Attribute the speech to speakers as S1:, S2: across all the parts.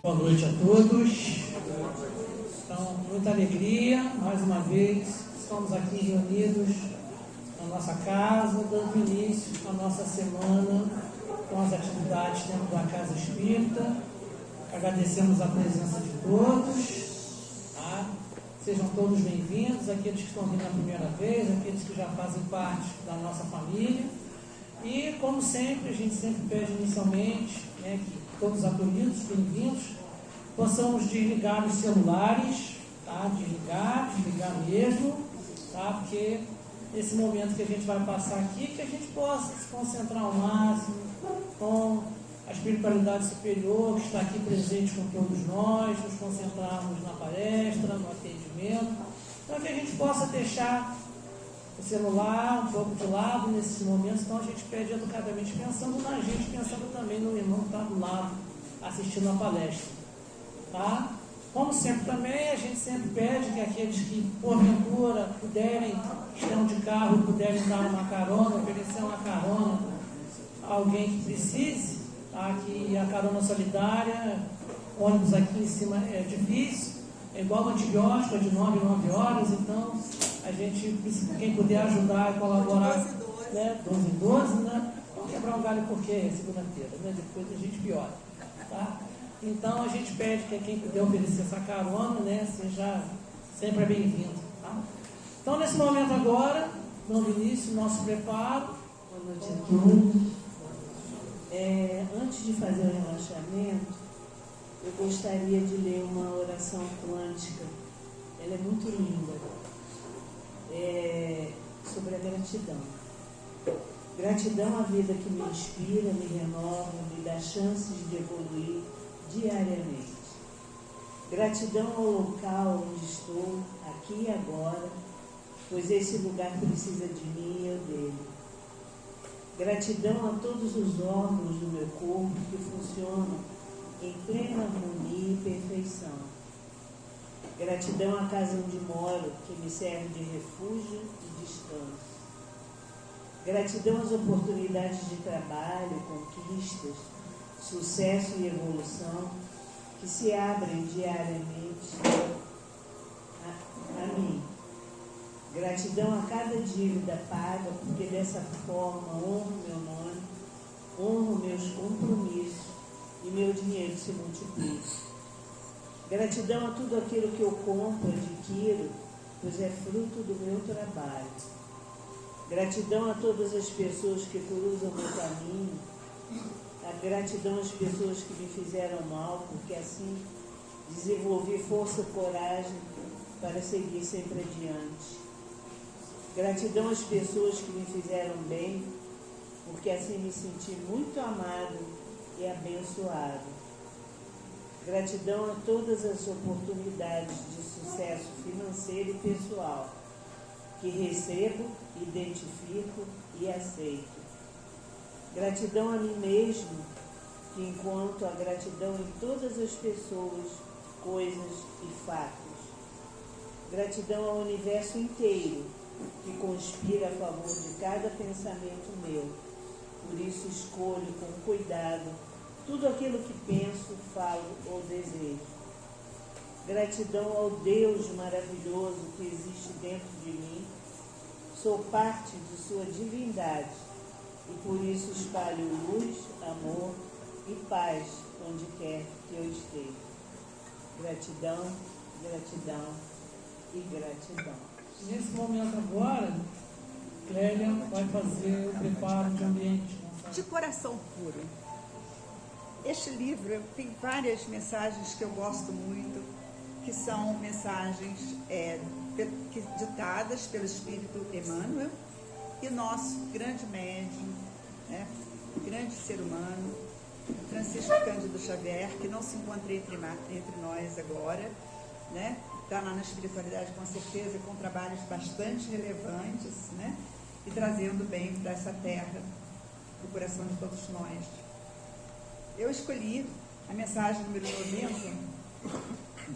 S1: Boa noite a todos. Então, muita alegria, mais uma vez, estamos aqui reunidos na nossa casa, dando início à nossa semana com as atividades dentro da Casa Espírita. Agradecemos a presença de todos, tá? Sejam todos bem-vindos, aqueles que estão vindo a primeira vez, aqueles que já fazem parte da nossa família. E, como sempre, a gente sempre pede inicialmente, que todos os acolhidos, bem-vindos, possamos desligar os celulares, tá? Desligar mesmo, tá? Porque esse momento que a gente vai passar aqui, que a gente possa se concentrar ao máximo com a espiritualidade superior que está aqui presente com todos nós, nos concentrarmos na palestra, no atendimento, então que a gente possa deixar o celular um pouco de lado nesses momentos. Então a gente pede educadamente, pensando na gente, pensando também no irmão que está do lado, assistindo a palestra, tá? Como sempre também, a gente sempre pede que aqueles que porventura puderem, estão de carro e puderem dar uma carona, oferecer uma carona a alguém que precise, tá? Que a carona solidária, ônibus aqui em cima é difícil, é igual no antibiótico, é de 9 em 9 horas, então a gente, quem puder ajudar e colaborar, 12 em 12, né? Vamos quebrar um galho porque é segunda-feira, né? Depois a gente piora, tá? Então a gente pede que quem puder oferecer essa carona, né, seja sempre bem-vindo, tá? Então nesse momento agora, dando início ao nosso preparo.
S2: Boa noite a todos. Antes de fazer o relaxamento, eu gostaria de ler uma oração quântica. Ela é muito linda. Sobre a gratidão. Gratidão à vida que me inspira, me renova, me dá chances de evoluir diariamente. Gratidão ao local onde estou, aqui e agora, pois esse lugar precisa de mim e eu dele. Gratidão a todos os órgãos do meu corpo que funcionam em plena harmonia e perfeição. Gratidão à casa onde moro, que me serve de refúgio e descanso. Gratidão às oportunidades de trabalho, conquistas, sucesso e evolução que se abrem diariamente a mim. Gratidão a cada dívida paga, porque dessa forma honro meu nome, honro meus compromissos e meu dinheiro se multiplica. Gratidão a tudo aquilo que eu compro, adquiro, pois é fruto do meu trabalho. Gratidão a todas as pessoas que cruzam meu caminho. A gratidão às pessoas que me fizeram mal, porque assim desenvolvi força e coragem para seguir sempre adiante. Gratidão às pessoas que me fizeram bem, porque assim me senti muito amado e abençoado. Gratidão a todas as oportunidades de sucesso financeiro e pessoal que recebo, identifico e aceito. Gratidão a mim mesmo, que encontro a gratidão em todas as pessoas, coisas e fatos. Gratidão ao universo inteiro, que conspira a favor de cada pensamento meu. Por isso escolho com cuidado tudo aquilo que penso, falo ou desejo. Gratidão ao Deus maravilhoso que existe dentro de mim. Sou parte de sua divindade e por isso espalho luz, amor e paz onde quer que eu esteja. Gratidão, gratidão e gratidão.
S1: Nesse momento agora, Clélia vai fazer o preparo de ambiente.
S3: De coração puro. Este livro tem várias mensagens que eu gosto muito, que são mensagens ditadas pelo Espírito Emmanuel e nosso grande médium, grande ser humano, Francisco Cândido Xavier, que não se encontra entre nós agora, está lá na espiritualidade com certeza, com trabalhos bastante relevantes, e trazendo bem para essa terra, para o coração de todos nós. Eu escolhi a mensagem número 90,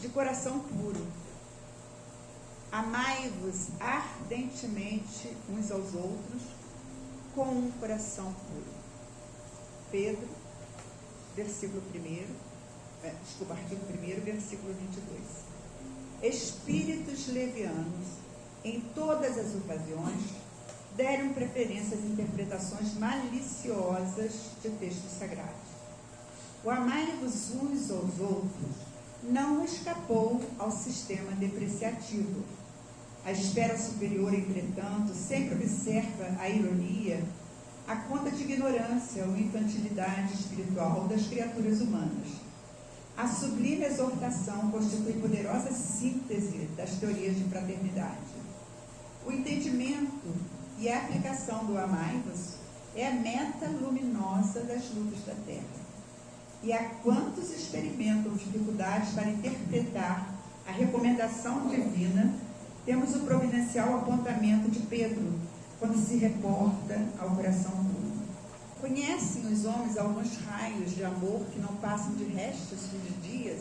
S3: de coração puro. Amai-vos ardentemente uns aos outros com um coração puro. Pedro, versículo 1, artigo 1º, versículo 22. Espíritos levianos, em todas as ocasiões, deram preferência às interpretações maliciosas de textos sagrados. O amai-vos uns aos outros não escapou ao sistema depreciativo. A esfera superior, entretanto, sempre observa a ironia, a conta de ignorância ou infantilidade espiritual das criaturas humanas. A sublime exortação constitui poderosa síntese das teorias de fraternidade. O entendimento e a aplicação do amai-vos é a meta luminosa das lutas da Terra. E a quantos experimentam dificuldades para interpretar a recomendação divina, temos o providencial apontamento de Pedro, quando se reporta ao coração puro. Conhecem os homens alguns raios de amor que não passam de restos de dias,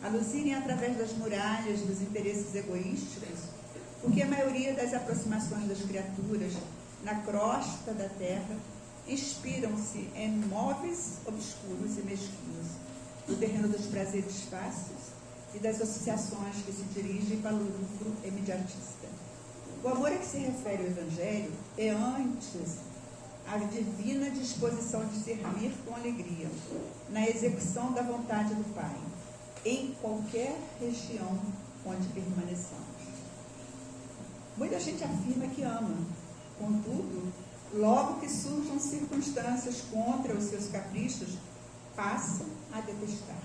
S3: a luzirem através das muralhas dos interesses egoísticos, porque a maioria das aproximações das criaturas na crosta da terra inspiram-se em móveis obscuros e mesquinhos, no terreno dos prazeres fáceis e das associações que se dirigem para o lucro imediatista. O amor a que se refere o Evangelho é antes a divina disposição de servir com alegria, na execução da vontade do Pai, em qualquer região onde permaneçamos. Muita gente afirma que ama, contudo, logo que surjam circunstâncias contra os seus caprichos, passam a detestar.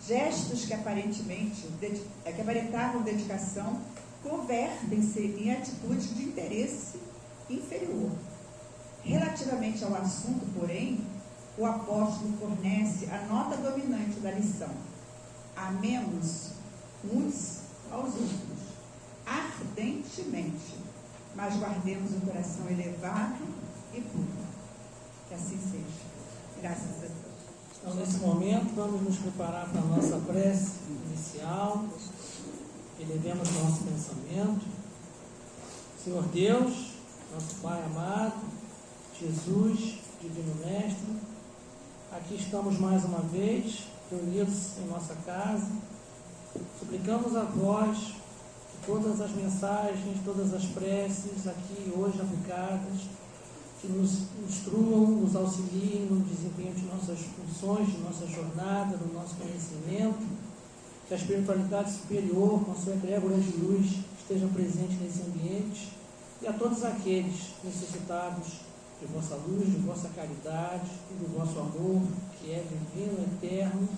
S3: Gestos que aparentavam dedicação convertem-se em atitudes de interesse inferior. Relativamente ao assunto, porém, o apóstolo fornece a nota dominante da lição: amemos uns aos outros, ardentemente, mas guardemos o coração elevado e puro. Que assim seja. Graças a Deus.
S1: Então, nesse momento, vamos nos preparar para a nossa prece inicial. Elevemos nosso pensamento. Senhor Deus, nosso Pai amado, Jesus, Divino Mestre, aqui estamos mais uma vez, reunidos em nossa casa. Suplicamos a vós que todas as mensagens, todas as preces aqui hoje aplicadas, que nos instruam, nos auxiliem no desempenho de nossas funções, de nossa jornada, do nosso conhecimento, que a espiritualidade superior, com a sua egrégora de luz, esteja presente nesse ambiente, e a todos aqueles necessitados de vossa luz, de vossa caridade e do vosso amor, que é divino, eterno,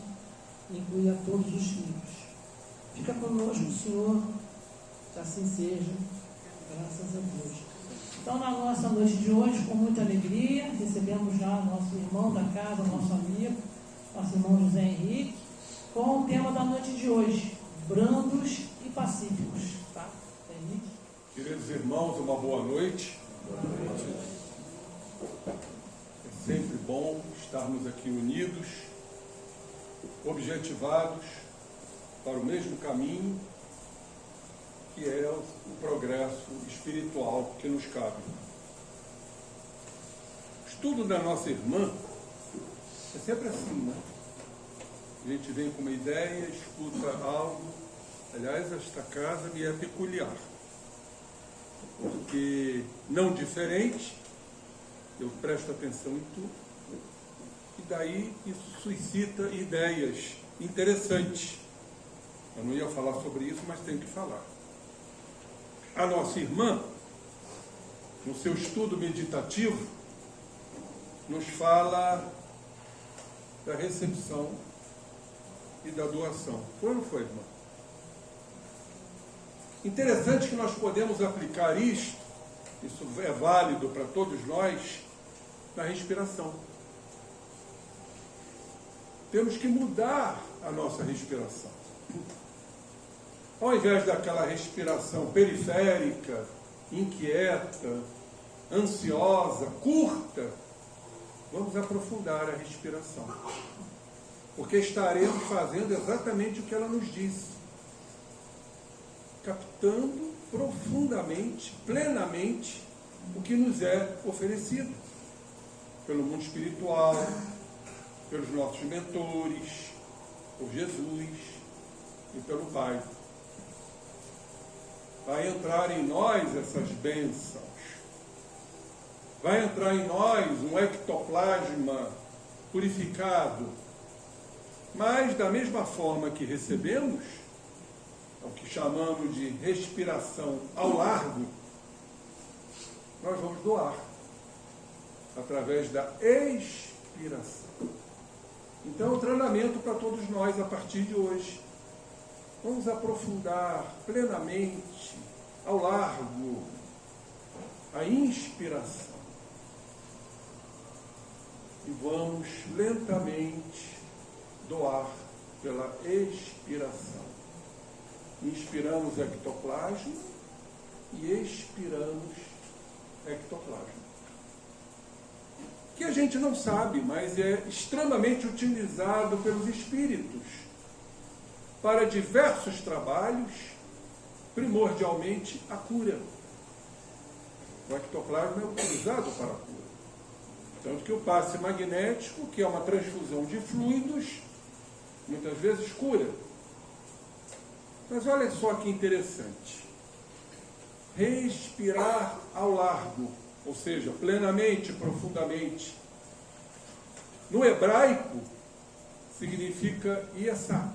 S1: inclui a todos os filhos. Fica conosco, Senhor, que assim seja, graças a Deus. Então, na nossa noite de hoje, com muita alegria, recebemos já nosso irmão da casa, nosso amigo, nosso irmão José Henrique, com o tema da noite de hoje, brandos e pacíficos. Tá, Henrique?
S4: Queridos irmãos, uma boa noite. Boa noite. É sempre bom estarmos aqui unidos, objetivados para o mesmo caminho, que é o progresso espiritual que nos cabe. O estudo da nossa irmã é sempre assim, né? A gente vem com uma ideia, escuta algo. Aliás, esta casa me é peculiar, porque não diferente, eu presto atenção em tudo, e daí isso suscita ideias interessantes. Eu não ia falar sobre isso, mas tenho que falar. A nossa irmã, no seu estudo meditativo, nos fala da recepção e da doação. Foi ou não foi, irmã? Interessante que nós podemos aplicar isso é válido para todos nós, na respiração. Temos que mudar a nossa respiração. Ao invés daquela respiração periférica, inquieta, ansiosa, curta, vamos aprofundar a respiração. Porque estaremos fazendo exatamente o que ela nos disse. Captando profundamente, plenamente, o que nos é oferecido pelo mundo espiritual, pelos nossos mentores, por Jesus e pelo Pai. Vai entrar em nós essas bênçãos. Vai entrar em nós um ectoplasma purificado. Mas, da mesma forma que recebemos, o que chamamos de respiração ao largo, nós vamos doar através da expiração. Então, é um treinamento para todos nós a partir de hoje. Vamos aprofundar plenamente, ao largo, a inspiração. E vamos lentamente doar pela expiração. Inspiramos ectoplasma e expiramos ectoplasma. Que a gente não sabe, mas é extremamente utilizado pelos espíritos para diversos trabalhos, primordialmente a cura. O ectoplasma é utilizado para a cura. Tanto que o passe magnético, que é uma transfusão de fluidos, muitas vezes cura. Mas olha só que interessante. Respirar ao largo, ou seja, plenamente, profundamente. No hebraico, significa Yessá.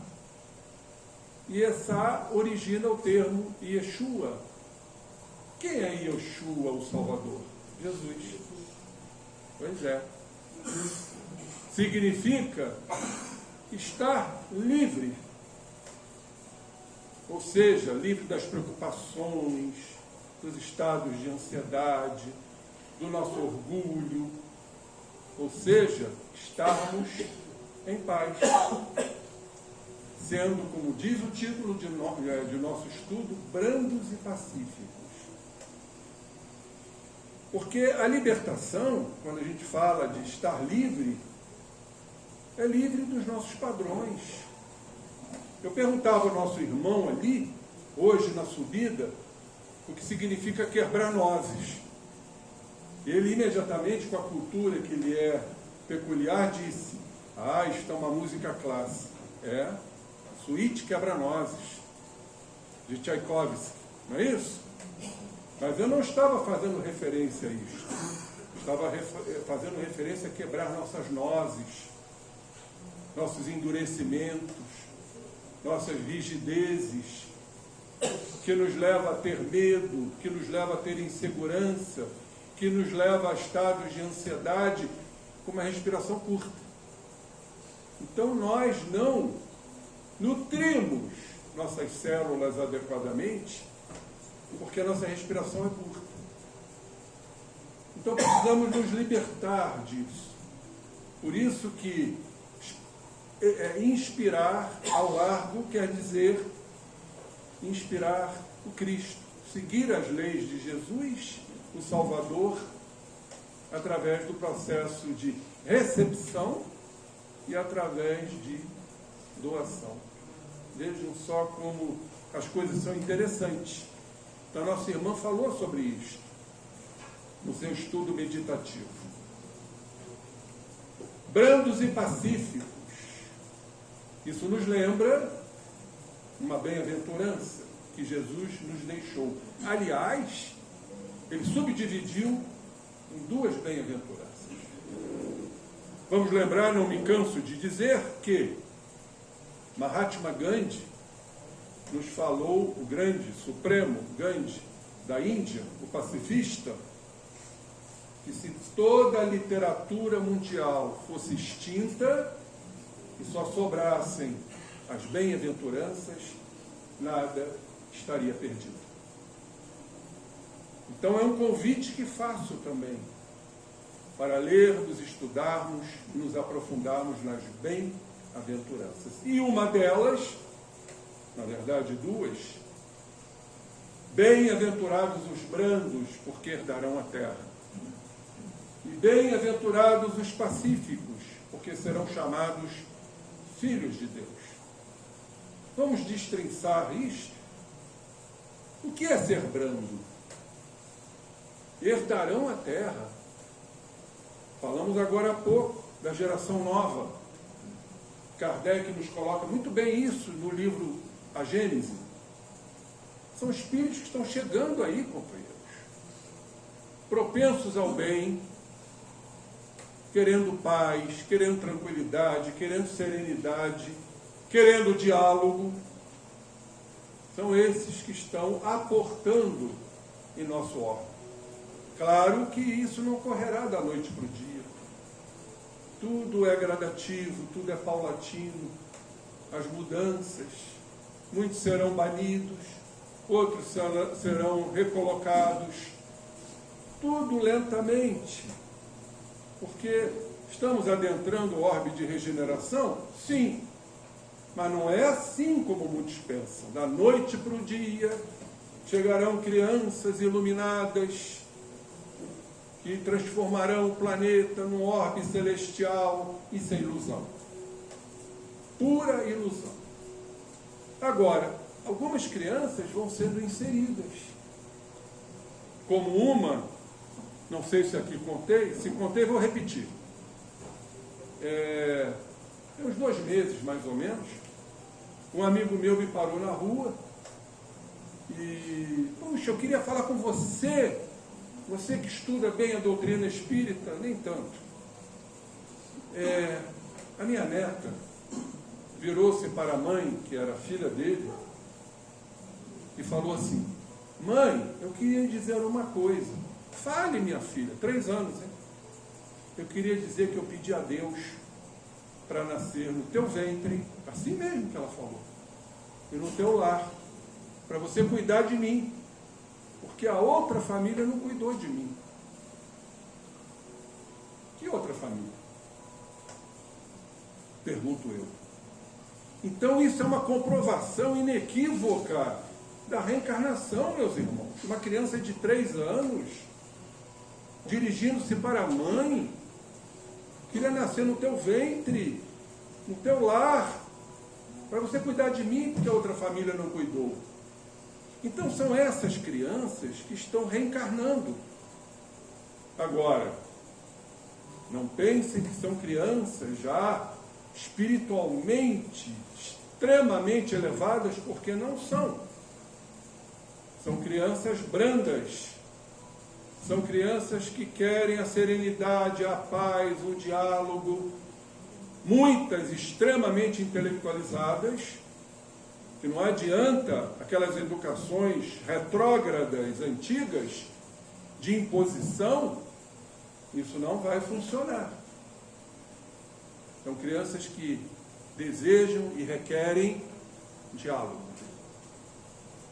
S4: Yessá origina o termo Yeshua. Quem é Yeshua, o Salvador? Jesus. Pois é. Significa estar livre. Ou seja, livre das preocupações, dos estados de ansiedade, do nosso orgulho. Ou seja, estarmos em paz. Sendo, como diz o título de nosso estudo, brandos e pacíficos. Porque a libertação, quando a gente fala de estar livre, é livre dos nossos padrões. Eu perguntava ao nosso irmão ali, hoje na subida, o que significa quebrar nozes. Ele imediatamente, com a cultura que lhe é peculiar, disse: ah, isto é uma música clássica. É, suíte quebra-nozes, de Tchaikovsky, não é isso? Mas eu não estava fazendo referência a isso. Estava fazendo referência a quebrar nossas nozes, nossos endurecimentos, nossas rigidezes, que nos leva a ter medo, que nos leva a ter insegurança, que nos leva a estados de ansiedade com uma respiração curta. Então nós não nutrimos nossas células adequadamente porque a nossa respiração é curta. Então precisamos nos libertar disso. Por isso que inspirar ao largo quer dizer inspirar o Cristo, seguir as leis de Jesus, o Salvador, através do processo de recepção e através de doação. Vejam só como as coisas são interessantes. Então, a nossa irmã falou sobre isso no seu estudo meditativo. Brandos e pacíficos. Isso nos lembra uma bem-aventurança que Jesus nos deixou. Aliás, ele subdividiu em duas bem-aventuranças. Vamos lembrar, não me canso de dizer, que Mahatma Gandhi nos falou, o grande, supremo Gandhi da Índia, o pacifista, que se toda a literatura mundial fosse extinta e só sobrassem as bem-aventuranças, nada estaria perdido. Então é um convite que faço também, para lermos, estudarmos, nos aprofundarmos nas bem-aventuranças. E uma delas, na verdade duas: bem-aventurados os brandos, porque herdarão a terra. E bem-aventurados os pacíficos, porque serão chamados filhos de Deus. Vamos destrinçar isto. O que é ser brando? Herdarão a terra. Falamos agora há pouco da geração nova. Kardec nos coloca muito bem isso no livro A Gênese. São espíritos que estão chegando aí, companheiros, propensos ao bem, querendo paz, querendo tranquilidade, querendo serenidade, querendo diálogo. São esses que estão aportando em nosso órgão. Claro que isso não ocorrerá da noite para o dia. Tudo é gradativo, tudo é paulatino. As mudanças, muitos serão banidos, outros serão recolocados. Tudo lentamente. Porque estamos adentrando o orbe de regeneração? Sim. Mas não é assim como muitos pensam. Da noite para o dia, chegarão crianças iluminadas que transformarão o planeta num orbe celestial. Isso é ilusão. Pura ilusão. Agora, algumas crianças vão sendo inseridas. Como uma, não sei se aqui contei, se contei vou repetir. Tem uns 2 meses, mais ou menos, um amigo meu me parou na rua e, puxa, eu queria falar com você, você que estuda bem a doutrina espírita, nem tanto. A minha neta virou-se para a mãe, que era filha dele, e falou assim: mãe, eu queria dizer uma coisa. Fale, minha filha, 3 anos, hein? Eu queria dizer que eu pedi a Deus para nascer no teu ventre, assim mesmo que ela falou, e no teu lar, para você cuidar de mim, porque a outra família não cuidou de mim. Que outra família? Pergunto eu. Então isso é uma comprovação inequívoca da reencarnação, meus irmãos. Uma criança de 3 anos, dirigindo-se para a mãe, queria nascer no teu ventre, no teu lar, para você cuidar de mim, porque a outra família não cuidou. Então são essas crianças que estão reencarnando. Agora, não pensem que são crianças já espiritualmente extremamente elevadas, porque não são. São crianças brandas. São crianças que querem a serenidade, a paz, o diálogo. Muitas extremamente intelectualizadas, que não adianta aquelas educações retrógradas, antigas, de imposição, isso não vai funcionar. São crianças que desejam e requerem diálogo.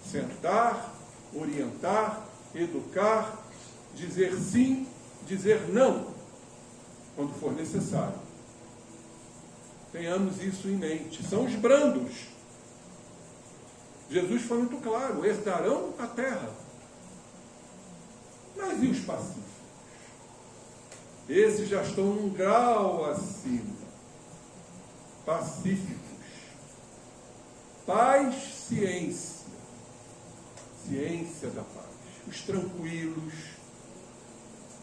S4: Sentar, orientar, educar, dizer sim, dizer não, quando for necessário. Tenhamos isso em mente. São os brandos. Jesus foi muito claro: herdarão a terra. Mas e os pacíficos? Esses já estão num grau acima. Pacíficos. Paz, ciência. Ciência da paz. Os tranquilos,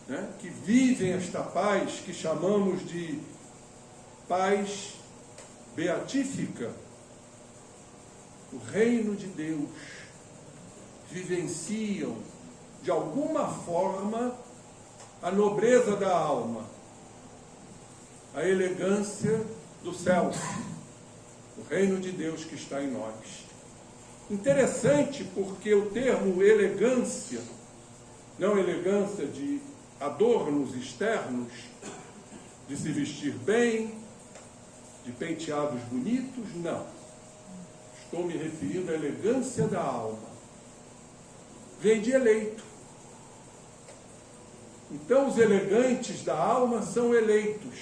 S4: né, que vivem esta paz que chamamos de paz beatífica, o reino de Deus, vivenciam de alguma forma a nobreza da alma, a elegância do céu, o reino de Deus que está em nós. Interessante, porque o termo elegância, não elegância de adornos externos, de se vestir bem, de penteados bonitos, não. Estou me referindo à elegância da alma. Vem de eleito. Então os elegantes da alma são eleitos.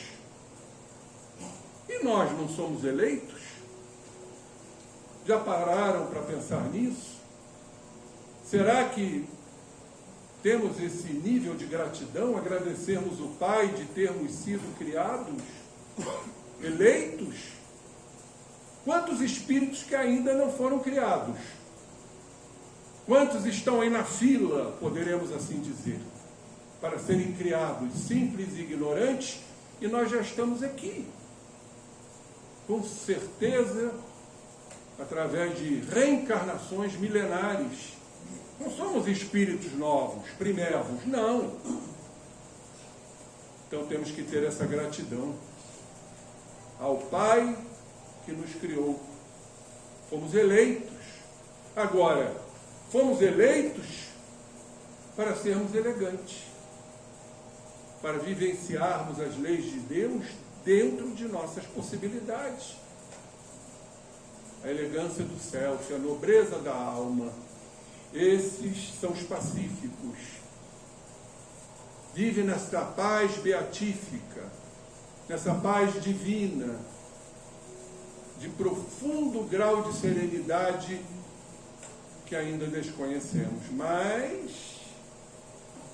S4: E nós não somos eleitos? Já pararam para pensar nisso? Será que temos esse nível de gratidão, agradecermos o Pai de termos sido criados, eleitos? Quantos espíritos que ainda não foram criados? Quantos estão aí na fila, poderemos assim dizer, para serem criados, simples e ignorantes, e nós já estamos aqui. com certeza, através de reencarnações milenares. Não somos espíritos novos, primevos, não. Então temos que ter essa gratidão ao Pai que nos criou. Fomos eleitos. Agora, fomos eleitos para sermos elegantes, para vivenciarmos as leis de Deus dentro de nossas possibilidades. A elegância do self, a nobreza da alma. Esses são os pacíficos. Vivem nessa paz beatífica, nessa paz divina, de profundo grau de serenidade que ainda desconhecemos. Mas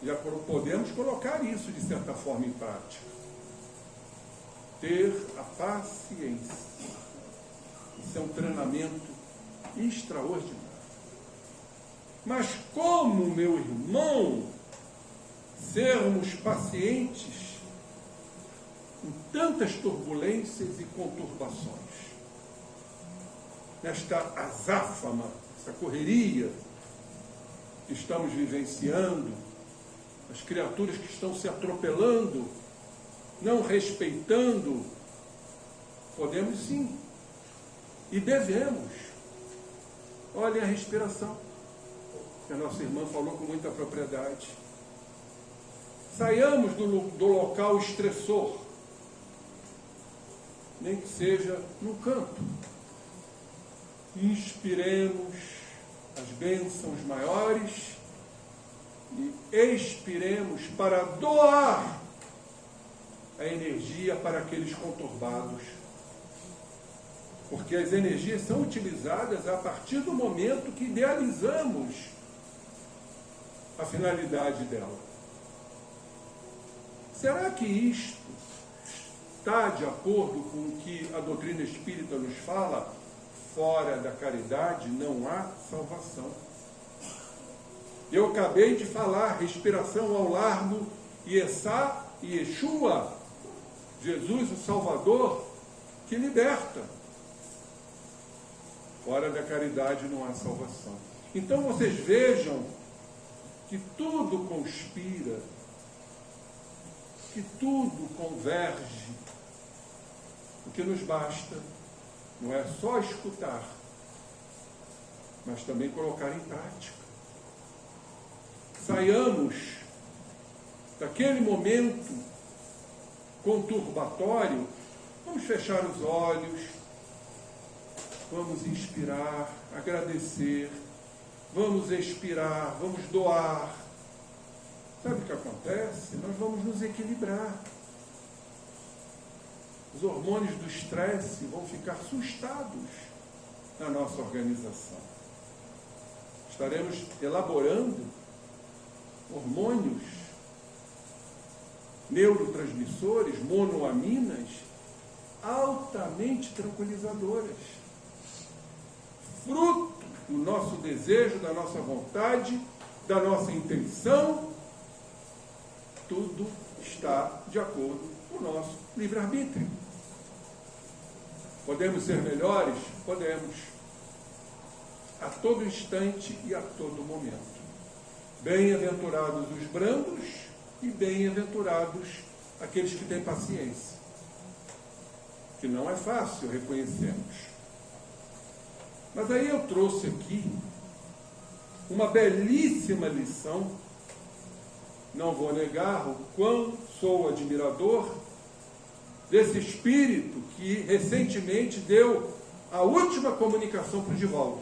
S4: já podemos colocar isso, de certa forma, em prática. Ter a paciência. Isso é um treinamento extraordinário. Mas como, meu irmão, sermos pacientes em tantas turbulências e conturbações? Nesta azáfama, essa correria que estamos vivenciando, as criaturas que estão se atropelando, não respeitando, podemos sim, e devemos. Olhem a respiração, que a nossa irmã falou com muita propriedade. Saiamos do local estressor, nem que seja no canto. Inspiremos as bênçãos maiores e expiremos para doar a energia para aqueles conturbados. Porque as energias são utilizadas a partir do momento que idealizamos a finalidade dela. Será que isto está de acordo com o que a doutrina espírita nos fala? Fora da caridade não há salvação. Eu acabei de falar, respiração ao largo, Iessá e Yeshua, Jesus o Salvador, que liberta. Fora da caridade não há salvação. Então vocês vejam que tudo conspira, que tudo converge. O que nos basta não é só escutar, mas também colocar em prática. Saiamos daquele momento conturbatório, vamos fechar os olhos, vamos inspirar, agradecer, vamos expirar, vamos doar. Sabe o que acontece? Nós vamos nos equilibrar. Os hormônios do estresse vão ficar assustados na nossa organização. Estaremos elaborando hormônios, neurotransmissores, monoaminas, altamente tranquilizadoras. Fruto do nosso desejo, da nossa vontade, da nossa intenção, tudo está de acordo com o nosso livre-arbítrio. Podemos ser melhores? Podemos. A todo instante e a todo momento. Bem-aventurados os brandos e bem-aventurados aqueles que têm paciência. Que não é fácil, reconhecemos. Mas aí eu trouxe aqui uma belíssima lição. Não vou negar o quão sou admirador desse espírito que recentemente deu a última comunicação para o Divaldo.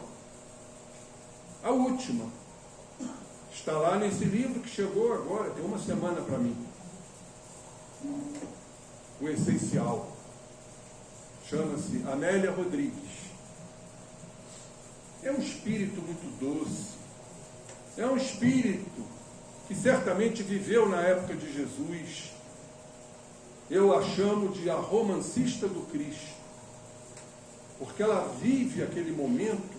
S4: A última. Está lá nesse livro que chegou agora, tem uma semana para mim. O Essencial. Chama-se Amélia Rodrigues. É um espírito muito doce. É um espírito que certamente viveu na época de Jesus. Eu a chamo de a romancista do Cristo, porque ela vive aquele momento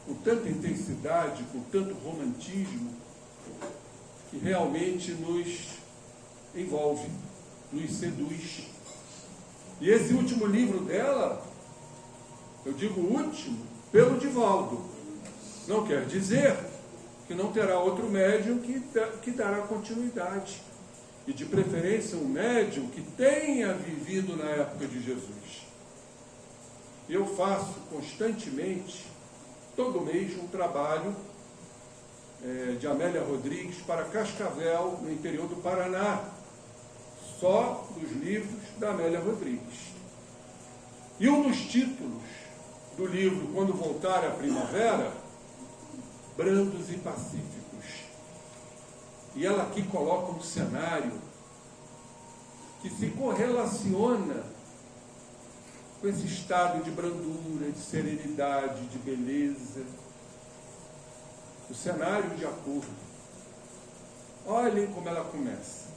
S4: com tanta intensidade, com tanto romantismo, que realmente nos envolve, nos seduz. E esse último livro dela, eu digo último, pelo Divaldo. Não quer dizer que não terá outro médium que dará continuidade. E de preferência um médium que tenha vivido na época de Jesus. Eu faço constantemente, todo mês, um trabalho de Amélia Rodrigues para Cascavel, no interior do Paraná, só dos livros da Amélia Rodrigues. E um dos títulos do livro, Quando Voltar à Primavera, Brandos e Pacíficos. E ela aqui coloca um cenário que se correlaciona com esse estado de brandura, de serenidade, de beleza. O cenário de acordo. Olhem como ela começa.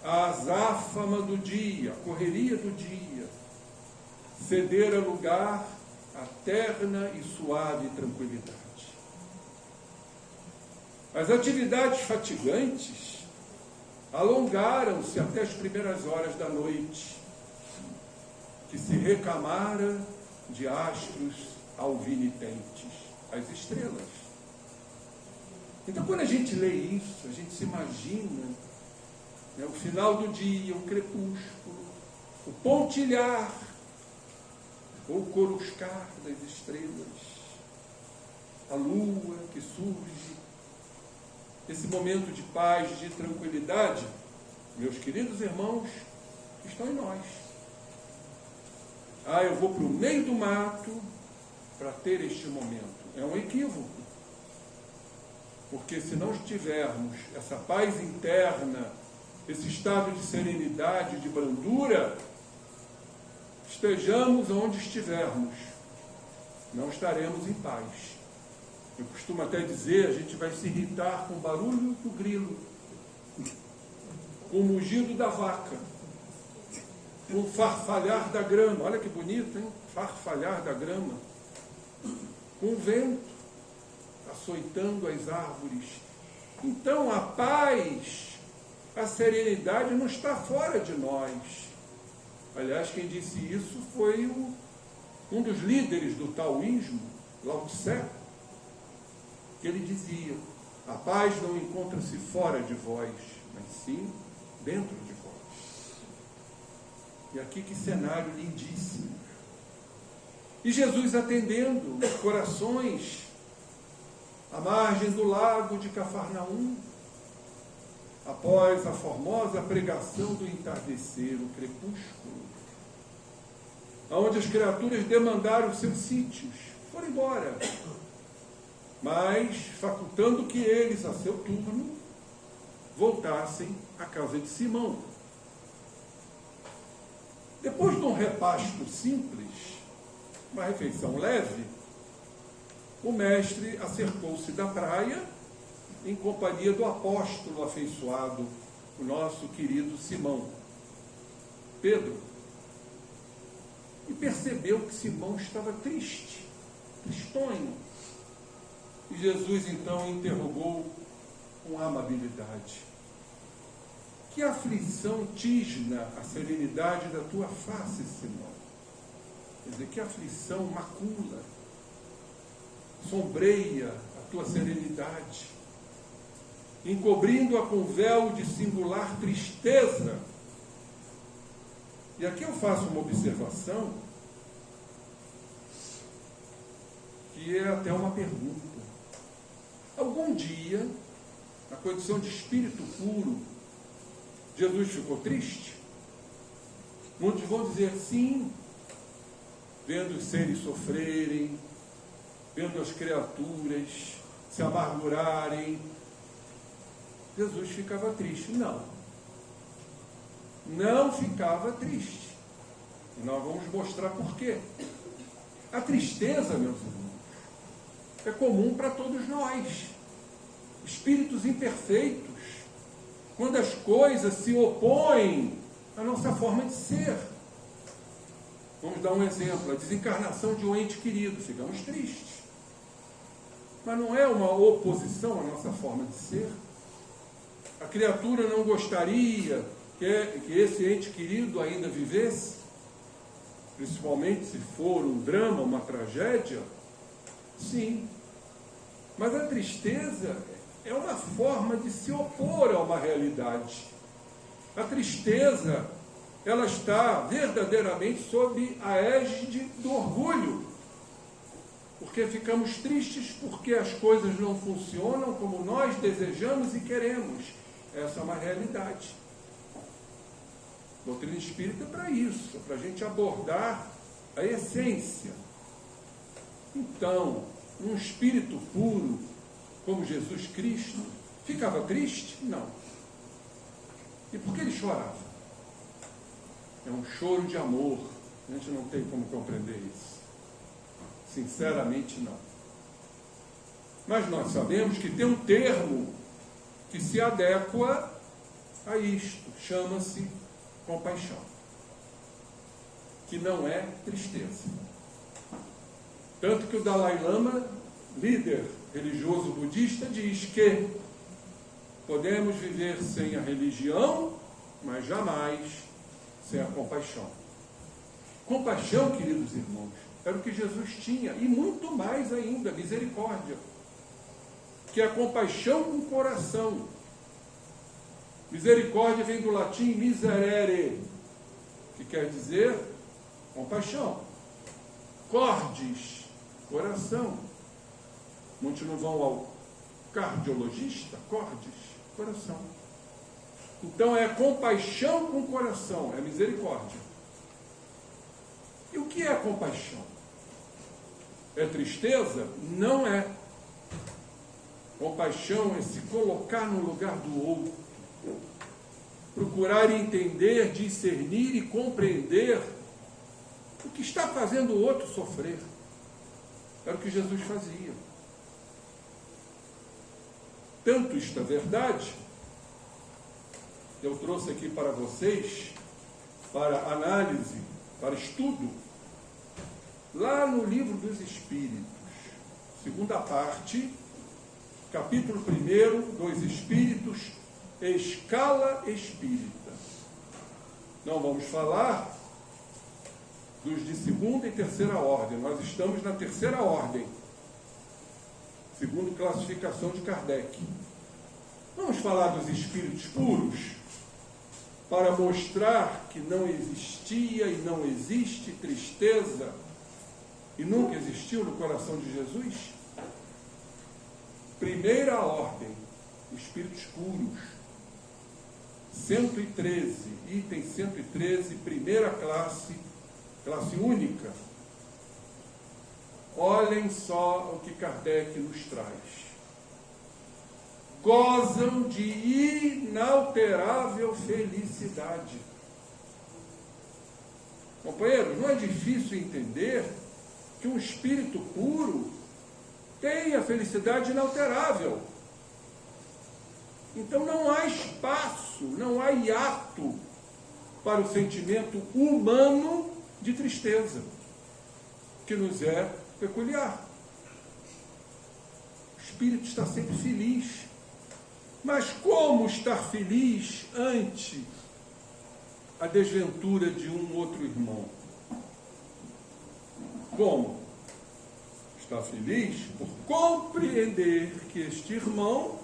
S4: A azáfama do dia, a correria do dia, ceder a lugar à terna e suave tranquilidade. As atividades fatigantes alongaram-se até as primeiras horas da noite, que se recamara de astros alvinitentes, as estrelas. Então, quando a gente lê isso, a gente se imagina o final do dia, o crepúsculo, o pontilhar ou coruscar das estrelas, a lua que surge, esse momento de paz, de tranquilidade, meus queridos irmãos, estão em nós. Eu vou para o meio do mato para ter este momento. É um equívoco. Porque se não tivermos essa paz interna, esse estado de serenidade, de brandura, estejamos onde estivermos, não estaremos em paz. Eu costumo até dizer, a gente vai se irritar com o barulho do grilo, com o mugido da vaca, com o farfalhar da grama. Olha que bonito, hein? Farfalhar da grama. Com o vento açoitando as árvores. Então a paz, a serenidade não está fora de nós. Aliás, quem disse isso foi um dos líderes do taoísmo, Lao Tse, que ele dizia: a paz não encontra-se fora de vós, mas sim dentro de vós. E aqui que cenário lindíssimo. E Jesus atendendo os corações à margem do lago de Cafarnaum, após a formosa pregação do entardecer, o crepúsculo, onde as criaturas demandaram seus sítios, foram embora, mas facultando que eles, a seu turno, voltassem à casa de Simão. Depois de um repasto simples, uma refeição leve, o mestre acercou-se da praia em companhia do apóstolo afeiçoado, o nosso querido Simão, Pedro, e percebeu que Simão estava triste, tristonho. E Jesus então interrogou com amabilidade: que aflição tisna a serenidade da tua face, Simão? Quer dizer, que aflição macula, sombreia a tua serenidade, encobrindo-a com véu de singular tristeza. E aqui eu faço uma observação, que é até uma pergunta. Algum dia, na condição de espírito puro, Jesus ficou triste? Muitos vão dizer sim, vendo os seres sofrerem, vendo as criaturas se amargurarem. Jesus ficava triste. Não ficava triste. E nós vamos mostrar por quê. A tristeza, meus irmãos, é comum para todos nós, espíritos imperfeitos, quando as coisas se opõem à nossa forma de ser. Vamos dar um exemplo: a desencarnação de um ente querido, ficamos tristes. Mas não é uma oposição à nossa forma de ser. A criatura não gostaria que esse ente querido ainda vivesse, principalmente se for um drama, uma tragédia? Sim. Mas a tristeza é uma forma de se opor a uma realidade. A tristeza, ela está verdadeiramente sob a égide do orgulho. Porque ficamos tristes porque as coisas não funcionam como nós desejamos e queremos. Essa é uma realidade. A doutrina espírita é para isso, para a gente abordar a essência. Então, um espírito puro, como Jesus Cristo, ficava triste? Não. E por que ele chorava? É um choro de amor. A gente não tem como compreender isso. Sinceramente, não. Mas nós sabemos que tem um termo que se adequa a isto. Chama-se compaixão. Que não é tristeza. Tanto que o Dalai Lama, líder religioso budista, diz que podemos viver sem a religião, mas jamais sem a compaixão. Compaixão, queridos irmãos, era o que Jesus tinha, e muito mais ainda, misericórdia, que é a compaixão com o coração. Misericórdia vem do latim miserere, que quer dizer compaixão. Cordis, coração. Muitos não vão ao cardiologista? Cordis, coração. Então é compaixão com o coração, é misericórdia. E o que é compaixão? É tristeza? Não é. Compaixão é se colocar no lugar do outro. Procurar entender, discernir e compreender o que está fazendo o outro sofrer. Era o que Jesus fazia. Tanto isto é verdade, eu trouxe aqui para vocês, para análise, para estudo, lá no Livro dos Espíritos, segunda parte, capítulo 1, dos Espíritos, escala espírita. Não vamos falar dos de segunda e terceira ordem, nós estamos na terceira ordem, segundo classificação de Kardec. Vamos falar dos espíritos puros, para mostrar que não existia e não existe tristeza, e nunca existiu no coração de Jesus? Primeira ordem, espíritos puros, 113, item 113, primeira classe, classe única. Olhem só o que Kardec nos traz. Gozam de inalterável felicidade. Companheiros, não é difícil entender que um espírito puro tem a felicidade inalterável. Então não há espaço, não há hiato para o sentimento humano de tristeza, que nos é peculiar. O espírito está sempre feliz. Mas como estar feliz ante a desventura de um outro irmão? Como? Está feliz por compreender que este irmão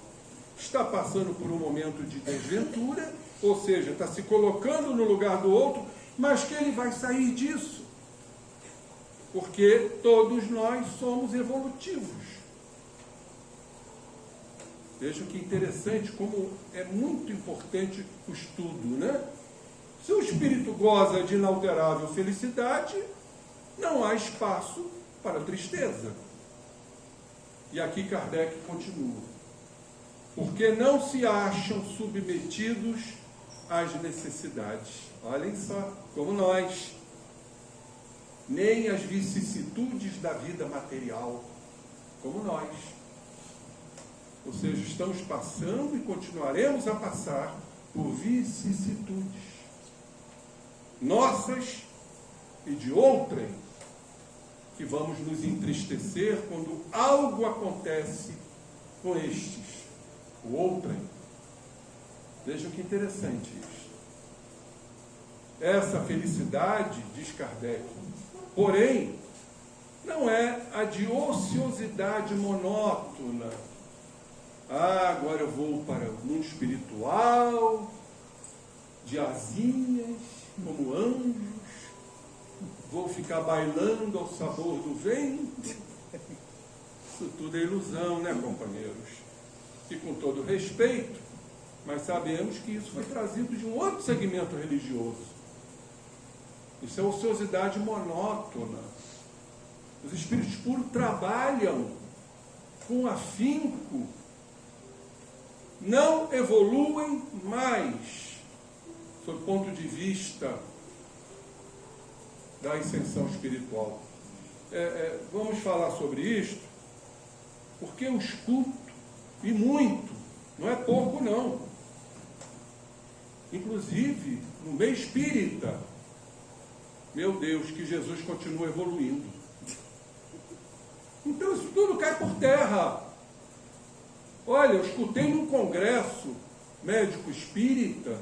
S4: está passando por um momento de desventura, ou seja, está se colocando no lugar do outro, mas que ele vai sair disso. Porque todos nós somos evolutivos. Vejam que interessante, como é muito importante o estudo, né? Se o espírito goza de inalterável felicidade, não há espaço para tristeza. E aqui Kardec continua. Porque não se acham submetidos às necessidades. Olhem só, como nós. Nem às vicissitudes da vida material, como nós. Ou seja, estamos passando e continuaremos a passar por vicissitudes nossas e de outrem, que vamos nos entristecer quando algo acontece com estes, o outrem. Vejam que interessante isso. essa felicidade, diz Kardec, porém, não é a de ociosidade monótona. Agora eu vou para o mundo espiritual, de asinhas, como anjos, vou ficar bailando ao sabor do vento. Isso tudo é ilusão, né, companheiros? E com todo respeito, mas sabemos que isso foi trazido de um outro segmento religioso. Isso é ociosidade monótona. Os espíritos puros trabalham com afinco, não evoluem mais, sob o ponto de vista da ascensão espiritual. Vamos falar sobre isto, porque eu escuto, e muito, não é pouco não. Inclusive, no meio espírita, meu Deus, que Jesus continua evoluindo. Então isso tudo cai por terra. Olha, eu escutei num congresso médico espírita,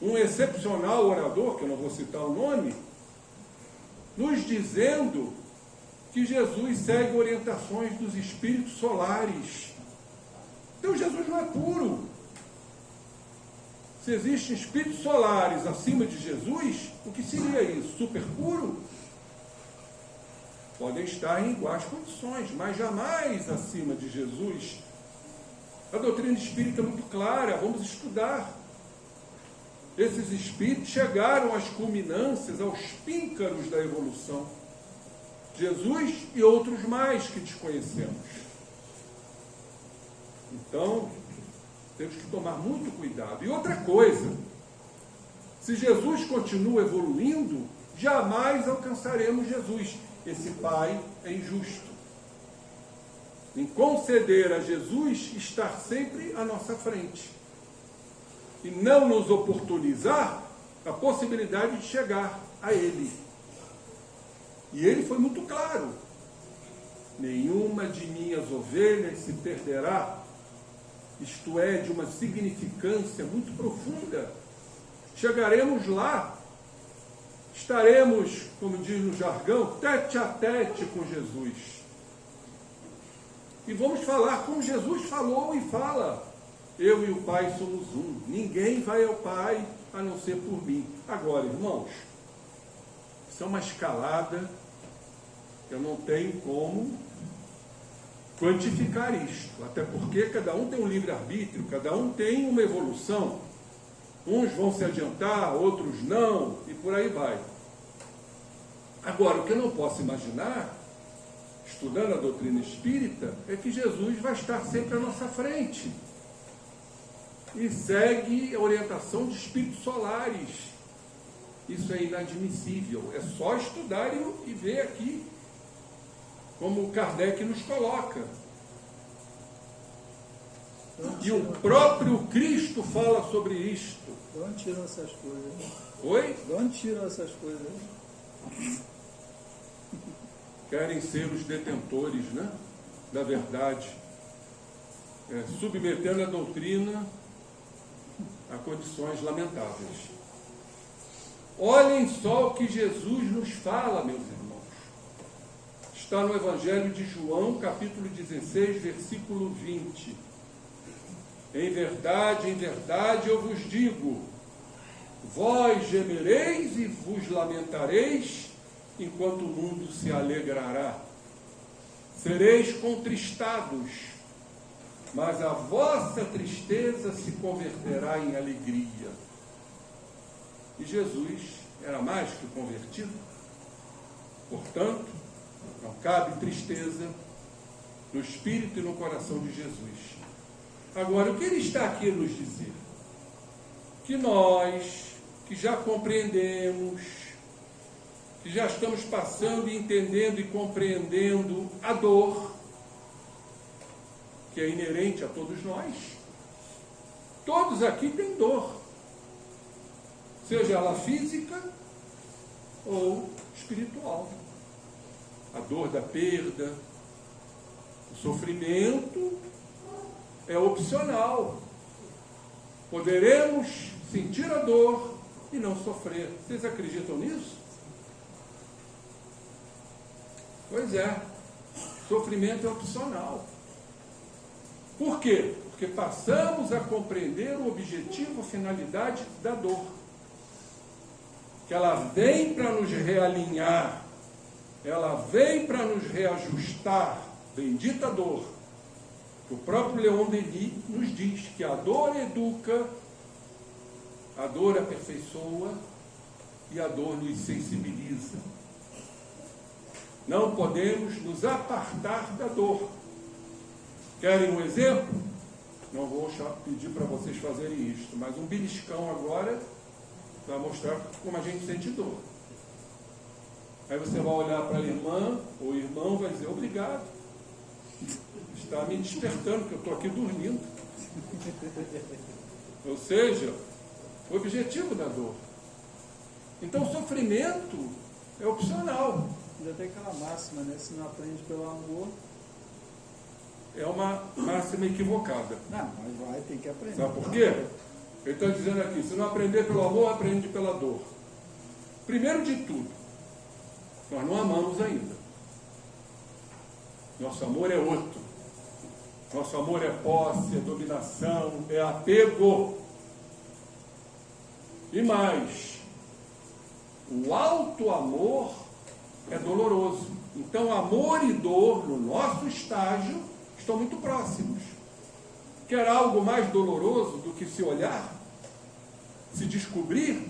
S4: um excepcional orador, que eu não vou citar o nome, nos dizendo que Jesus segue orientações dos espíritos solares. Então Jesus não é puro. Se existem espíritos solares acima de Jesus, o que seria isso? Super puro? Podem estar em iguais condições, mas jamais acima de Jesus. A doutrina espírita é muito clara, vamos estudar. Esses espíritos chegaram às culminâncias, aos píncaros da evolução. Jesus e outros mais que desconhecemos. Então, temos que tomar muito cuidado. E outra coisa, se Jesus continua evoluindo, jamais alcançaremos Jesus. Esse Pai é injusto em conceder a Jesus estar sempre à nossa frente e não nos oportunizar a possibilidade de chegar a Ele. E Ele foi muito claro: nenhuma de minhas ovelhas se perderá. Isto é, de uma significância muito profunda. Chegaremos lá, estaremos, como diz no jargão, tete a tete com Jesus. E vamos falar como Jesus falou e fala: eu e o Pai somos um, ninguém vai ao Pai a não ser por mim. Agora, irmãos, isso é uma escalada, eu não tenho como quantificar isto, até porque cada um tem um livre-arbítrio, cada um tem uma evolução. Uns vão se adiantar, outros não, e por aí vai. Agora, o que eu não posso imaginar, estudando a doutrina espírita, é que Jesus vai estar sempre à nossa frente e segue a orientação de espíritos solares. Isso é inadmissível. É só estudar e ver aqui como Kardec nos coloca. E o próprio Cristo fala sobre isto.
S5: De onde tiram essas coisas?
S4: Oi?
S5: De onde tiram essas coisas?
S4: Querem ser os detentores, né, da verdade, submetendo a doutrina a condições lamentáveis. Olhem só o que Jesus nos fala, meus irmãos. Está no Evangelho de João, capítulo 16, versículo 20. Em verdade, eu vos digo, vós gemereis e vos lamentareis, enquanto o mundo se alegrará. Sereis contristados, mas a vossa tristeza se converterá em alegria. E Jesus era mais que convertido. Portanto, não cabe tristeza no espírito e no coração de Jesus. Agora, o que ele está aqui a nos dizer? Que nós, que já compreendemos, que já estamos passando e entendendo e compreendendo a dor, que é inerente a todos nós. Todos aqui têm dor, seja ela física ou espiritual. A dor da perda, o sofrimento é opcional. Poderemos sentir a dor e não sofrer. Vocês acreditam nisso? Pois é, sofrimento é opcional. Por quê? Porque passamos a compreender o objetivo, a finalidade da dor. Que ela vem para nos realinhar, ela vem para nos reajustar. Bendita dor. O próprio Leon Denis nos diz que a dor educa, a dor aperfeiçoa e a dor nos sensibiliza. Não podemos nos apartar da dor. Querem um exemplo? Não vou pedir para vocês fazerem isto, mas um beliscão agora vai mostrar como a gente sente dor. Aí você vai olhar para a irmã ou o irmão, vai dizer: obrigado, está me despertando, porque eu estou aqui dormindo. Ou seja, o objetivo da dor. Então o sofrimento é opcional.
S5: Ainda tem aquela máxima, né? Se não aprende pelo amor.
S4: É uma máxima equivocada.
S5: Não, mas vai, tem que aprender.
S4: Sabe por quê? Ele está dizendo aqui: se não aprender pelo amor, aprende pela dor. Primeiro de tudo, nós não amamos ainda. Nosso amor é outro. Nosso amor é posse, é dominação, é apego. E mais, o alto amor é doloroso. Então, amor e dor, no nosso estágio, estão muito próximos. Quer algo mais doloroso do que se olhar, se descobrir,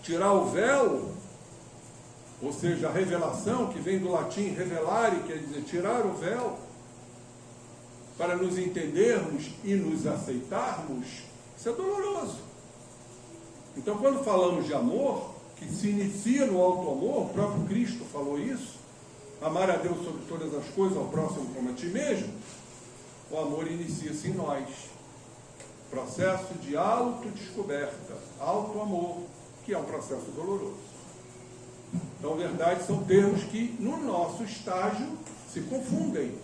S4: tirar o véu, ou seja, a revelação, que vem do latim revelare, quer dizer tirar o véu, para nos entendermos e nos aceitarmos? Isso é doloroso. Então, quando falamos de amor, que se inicia no alto amor, o próprio Cristo falou isso: amar a Deus sobre todas as coisas, ao próximo como a ti mesmo. O amor inicia-se em nós. Processo de autodescoberta, alto amor, que é um processo doloroso. Então, verdade, são termos que no nosso estágio se confundem.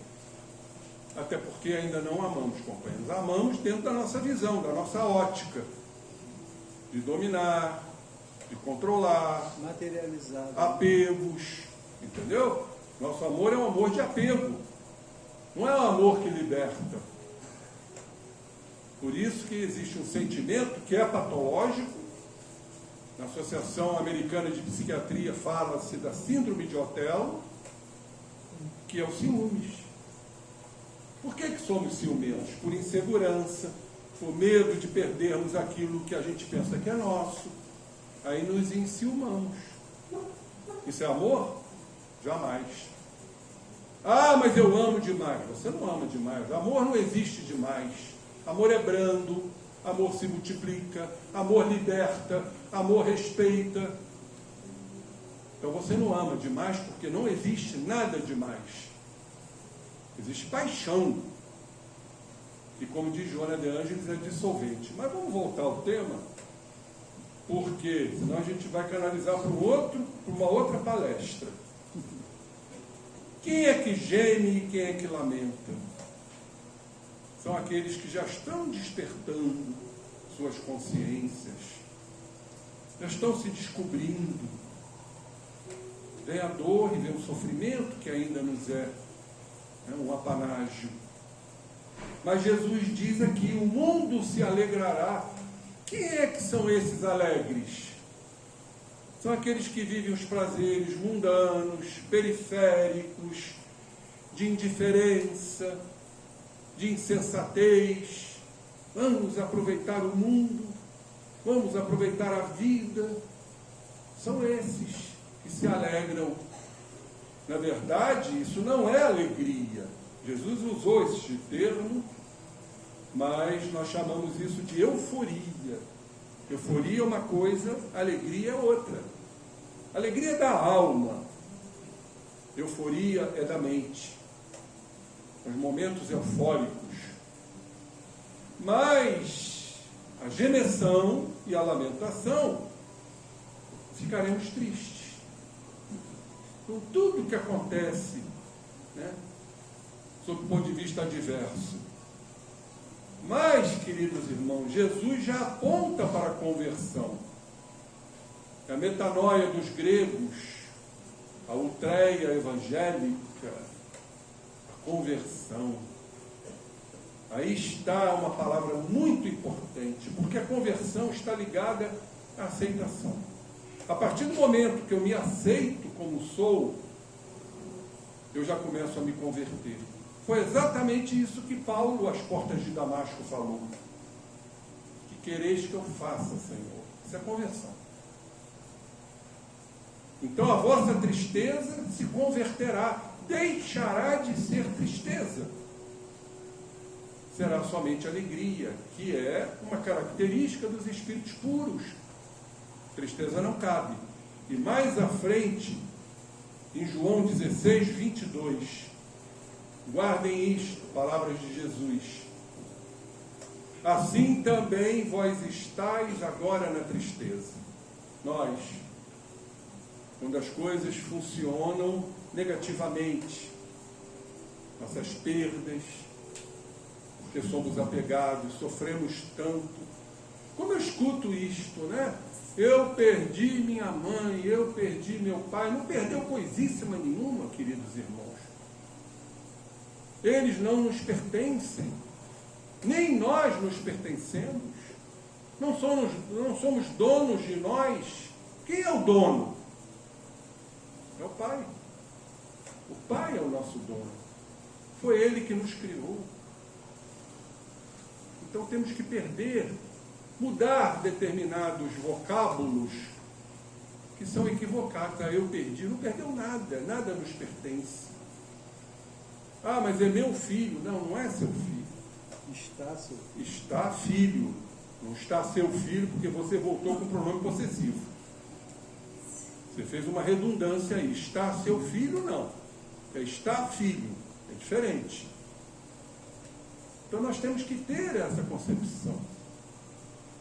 S4: Até porque ainda não amamos, companheiros. Amamos dentro da nossa visão, da nossa ótica, de dominar, de controlar,
S5: materializado,
S4: apegos, entendeu? Nosso amor é um amor de apego, não é um amor que liberta. Por isso que existe um sentimento que é patológico. Na Associação Americana de Psiquiatria fala-se da síndrome de Otelo, que é o ciúmes. Por que somos ciumentos? Por insegurança, por medo de perdermos aquilo que a gente pensa que é nosso. Aí nos enciumamos. Isso é amor? Jamais. Ah, mas eu amo demais. Você não ama demais. Amor não existe demais. Amor é brando, amor se multiplica, amor liberta, amor respeita. Então você não ama demais porque não existe nada demais. Existe paixão. E como diz Joana de Ângeles, é dissolvente. Mas vamos voltar ao tema, porque senão a gente vai canalizar para uma outra palestra. Quem é que geme e quem é que lamenta? São aqueles que já estão despertando suas consciências, já estão se descobrindo. Vem a dor e vem o sofrimento que ainda nos é um apanágio. Mas Jesus diz aqui: o mundo se alegrará. Quem é que são esses alegres? São aqueles que vivem os prazeres mundanos, periféricos, de indiferença, de insensatez. Vamos aproveitar o mundo, vamos aproveitar a vida. São esses que se alegram. Na verdade, isso não é alegria. Jesus usou esse termo, mas nós chamamos isso de euforia. Euforia é uma coisa, alegria é outra. Alegria é da alma, euforia é da mente. Os momentos eufóricos. Mas a gemessão e a lamentação, ficaremos tristes com tudo que acontece, né, sob o ponto de vista adverso. Mas, queridos irmãos, Jesus já aponta para a conversão. A metanoia dos gregos, a ultreia evangélica, a conversão. Aí está uma palavra muito importante, porque a conversão está ligada à aceitação. A partir do momento que eu me aceito como sou, eu já começo a me converter. Foi exatamente isso que Paulo, às portas de Damasco, falou. Que quereis que eu faça, Senhor? Isso é conversão. Então a vossa tristeza se converterá, deixará de ser tristeza. Será somente alegria, que é uma característica dos espíritos puros. Tristeza não cabe. E mais à frente, em João 16, 22, guardem isto, palavras de Jesus. Assim também vós estáis agora na tristeza. Nós, quando as coisas funcionam negativamente, nossas perdas, porque somos apegados, sofremos tanto. Como eu escuto isto, né? Eu perdi minha mãe, eu perdi meu pai. Não perdeu coisíssima nenhuma, queridos irmãos. Eles não nos pertencem, nem nós nos pertencemos. Não somos donos de nós. Quem é o dono? É o Pai. O Pai é o nosso dono. Foi Ele que nos criou. Então temos que mudar determinados vocábulos que são equivocados. Eu perdi. Não perdeu nada, nada nos pertence. Ah, mas é meu filho. Não, não é seu filho.
S5: Está seu filho.
S4: Está filho. Não está seu filho porque você voltou com o pronome possessivo. Você fez uma redundância aí. Está seu filho, não. É está filho. É diferente. Então nós temos que ter essa concepção.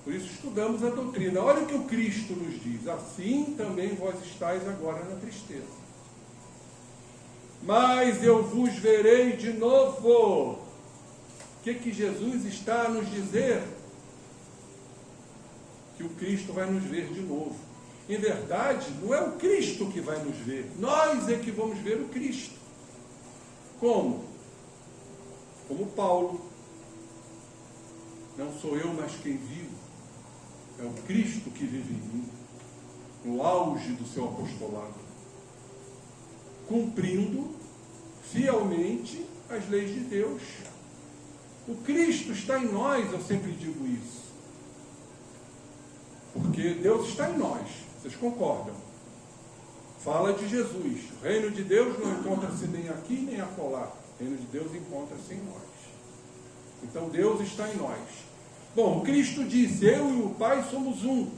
S4: Por isso estudamos a doutrina. Olha o que o Cristo nos diz. Assim também vós estáis agora na tristeza. Mas eu vos verei de novo. O que Jesus está a nos dizer? Que o Cristo vai nos ver de novo. Em verdade, não é o Cristo que vai nos ver. Nós é que vamos ver o Cristo. Como? Como Paulo. Não sou eu, mas quem vivo. É o Cristo que vive em mim. No auge do seu apostolado. Cumprindo fielmente as leis de Deus. O Cristo está em nós, eu sempre digo isso. Porque Deus está em nós. Vocês concordam? Fala de Jesus. O reino de Deus não encontra-se nem aqui nem acolá. O reino de Deus encontra-se em nós. Então Deus está em nós. Bom, Cristo disse, eu e o Pai somos um.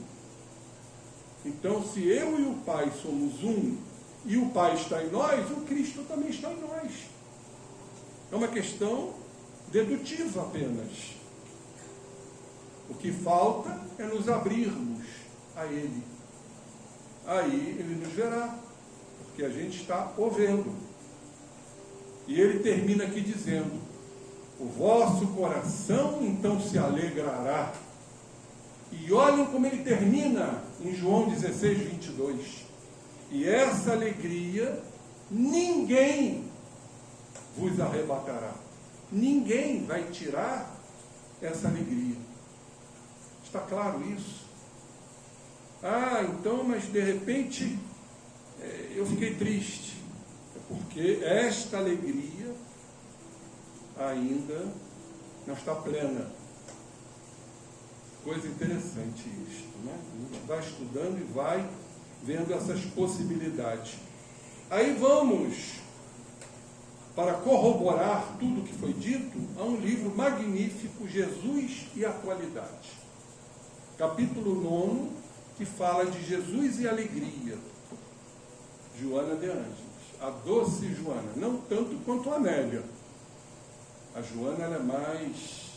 S4: Então, se eu e o Pai somos um, e o Pai está em nós, o Cristo também está em nós. É uma questão dedutiva apenas. O que falta é nos abrirmos a Ele. Aí Ele nos verá, porque a gente está o vendo. E Ele termina aqui dizendo, o vosso coração então se alegrará. E olhem como ele termina em João 16, 22. E essa alegria ninguém vos arrebatará. Ninguém vai tirar essa alegria. Está claro isso? Ah, então, mas de repente eu fiquei triste. É porque esta alegria ainda não está plena. Coisa interessante isto, né? A gente vai estudando e vai vendo essas possibilidades. Aí vamos, para corroborar tudo que foi dito, a um livro magnífico, Jesus e a Atualidade. Capítulo 9, que fala de Jesus e alegria. Joana de Ângeles, a doce Joana, não tanto quanto a Amélia. A Joana ela é mais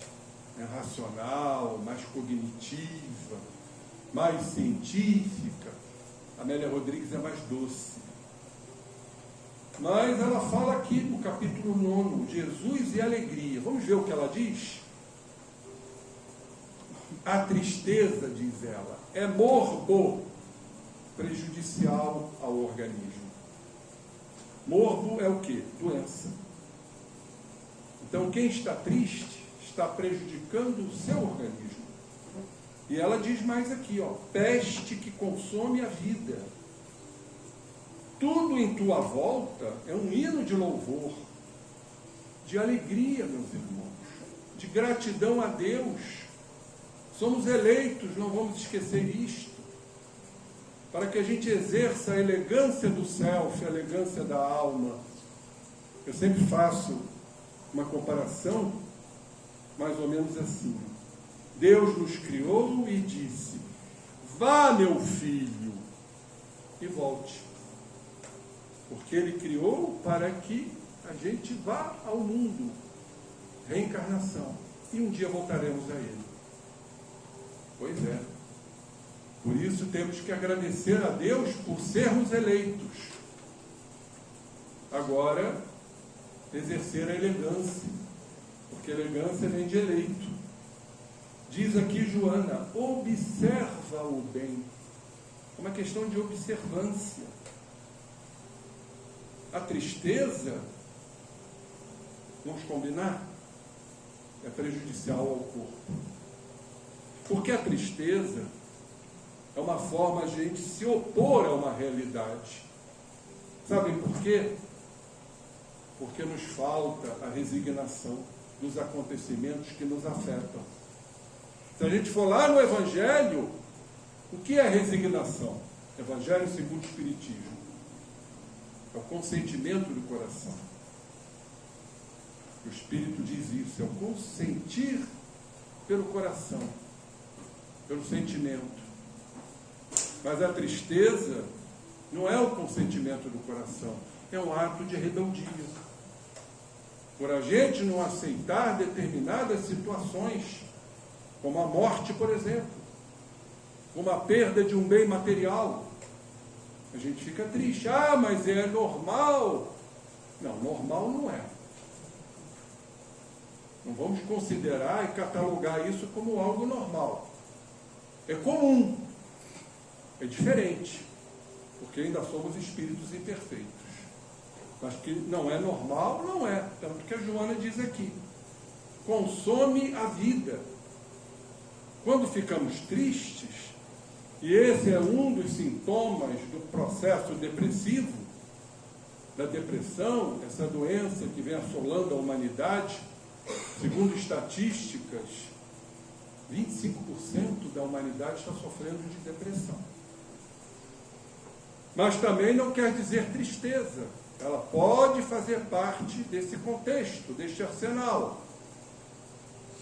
S4: racional, mais cognitiva, mais científica. A Amélia Rodrigues é mais doce. Mas ela fala aqui no capítulo 9, Jesus e alegria. Vamos ver o que ela diz? A tristeza, diz ela, é morbo. prejudicial ao organismo. Morbo é o quê? Doença. Então, quem está triste está prejudicando o seu organismo. E ela diz mais aqui, ó, peste que consome a vida. Tudo em tua volta é um hino de louvor, de alegria, meus irmãos, de gratidão a Deus. Somos eleitos, não vamos esquecer isto, para que a gente exerça a elegância do self, a elegância da alma. Eu sempre faço uma comparação mais ou menos assim. Deus nos criou e disse: vá, meu filho, e volte. Porque Ele criou para que a gente vá ao mundo. Reencarnação. E um dia voltaremos a Ele. Pois é. Por isso temos que agradecer a Deus por sermos eleitos. Agora, exercer a elegância. Porque elegância vem de eleito. Diz aqui Joana, observa o bem. É uma questão de observância. A tristeza, vamos combinar, é prejudicial ao corpo. Porque a tristeza é uma forma de a gente se opor a uma realidade. Sabem por quê? Porque nos falta a resignação dos acontecimentos que nos afetam. Se a gente for lá no Evangelho, o que é resignação? Evangelho segundo o Espiritismo. É o consentimento do coração. O Espírito diz isso, é o consentir pelo coração, pelo sentimento. Mas a tristeza não é o consentimento do coração, é um ato de rebeldia. Por a gente não aceitar determinadas situações, como a morte, por exemplo, como a perda de um bem material, a gente fica triste. Ah, mas é normal. Não, normal não é. Não vamos considerar e catalogar isso como algo normal. É comum. É diferente. Porque ainda somos espíritos imperfeitos. Mas que não é normal, não é. Tanto que a Joana diz aqui. Consome a vida. Quando ficamos tristes, e esse é um dos sintomas do processo depressivo, da depressão, essa doença que vem assolando a humanidade, segundo estatísticas, 25% da humanidade está sofrendo de depressão. Mas também não quer dizer tristeza. Ela pode fazer parte desse contexto, deste arsenal.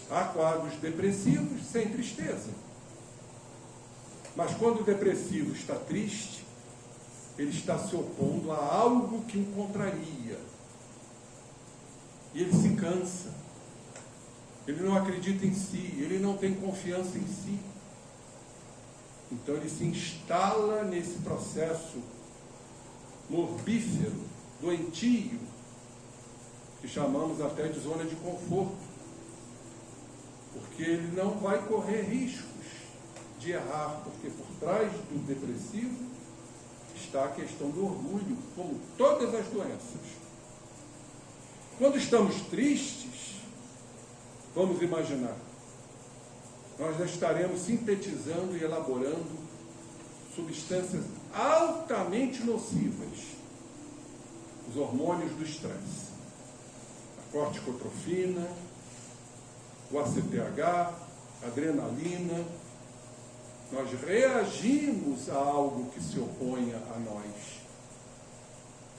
S4: Há quadros depressivos sem tristeza. Mas quando o depressivo está triste, ele está se opondo a algo que o contraria. E ele se cansa. Ele não acredita em si, ele não tem confiança em si. Então ele se instala nesse processo morbífero, doentio, que chamamos até de zona de conforto. Porque ele não vai correr riscos de errar, porque por trás do depressivo está a questão do orgulho, como todas as doenças. Quando estamos tristes, vamos imaginar, nós já estaremos sintetizando e elaborando substâncias altamente nocivas, os hormônios do estresse, a corticotrofina, o ACTH, a adrenalina. Nós reagimos a algo que se oponha a nós.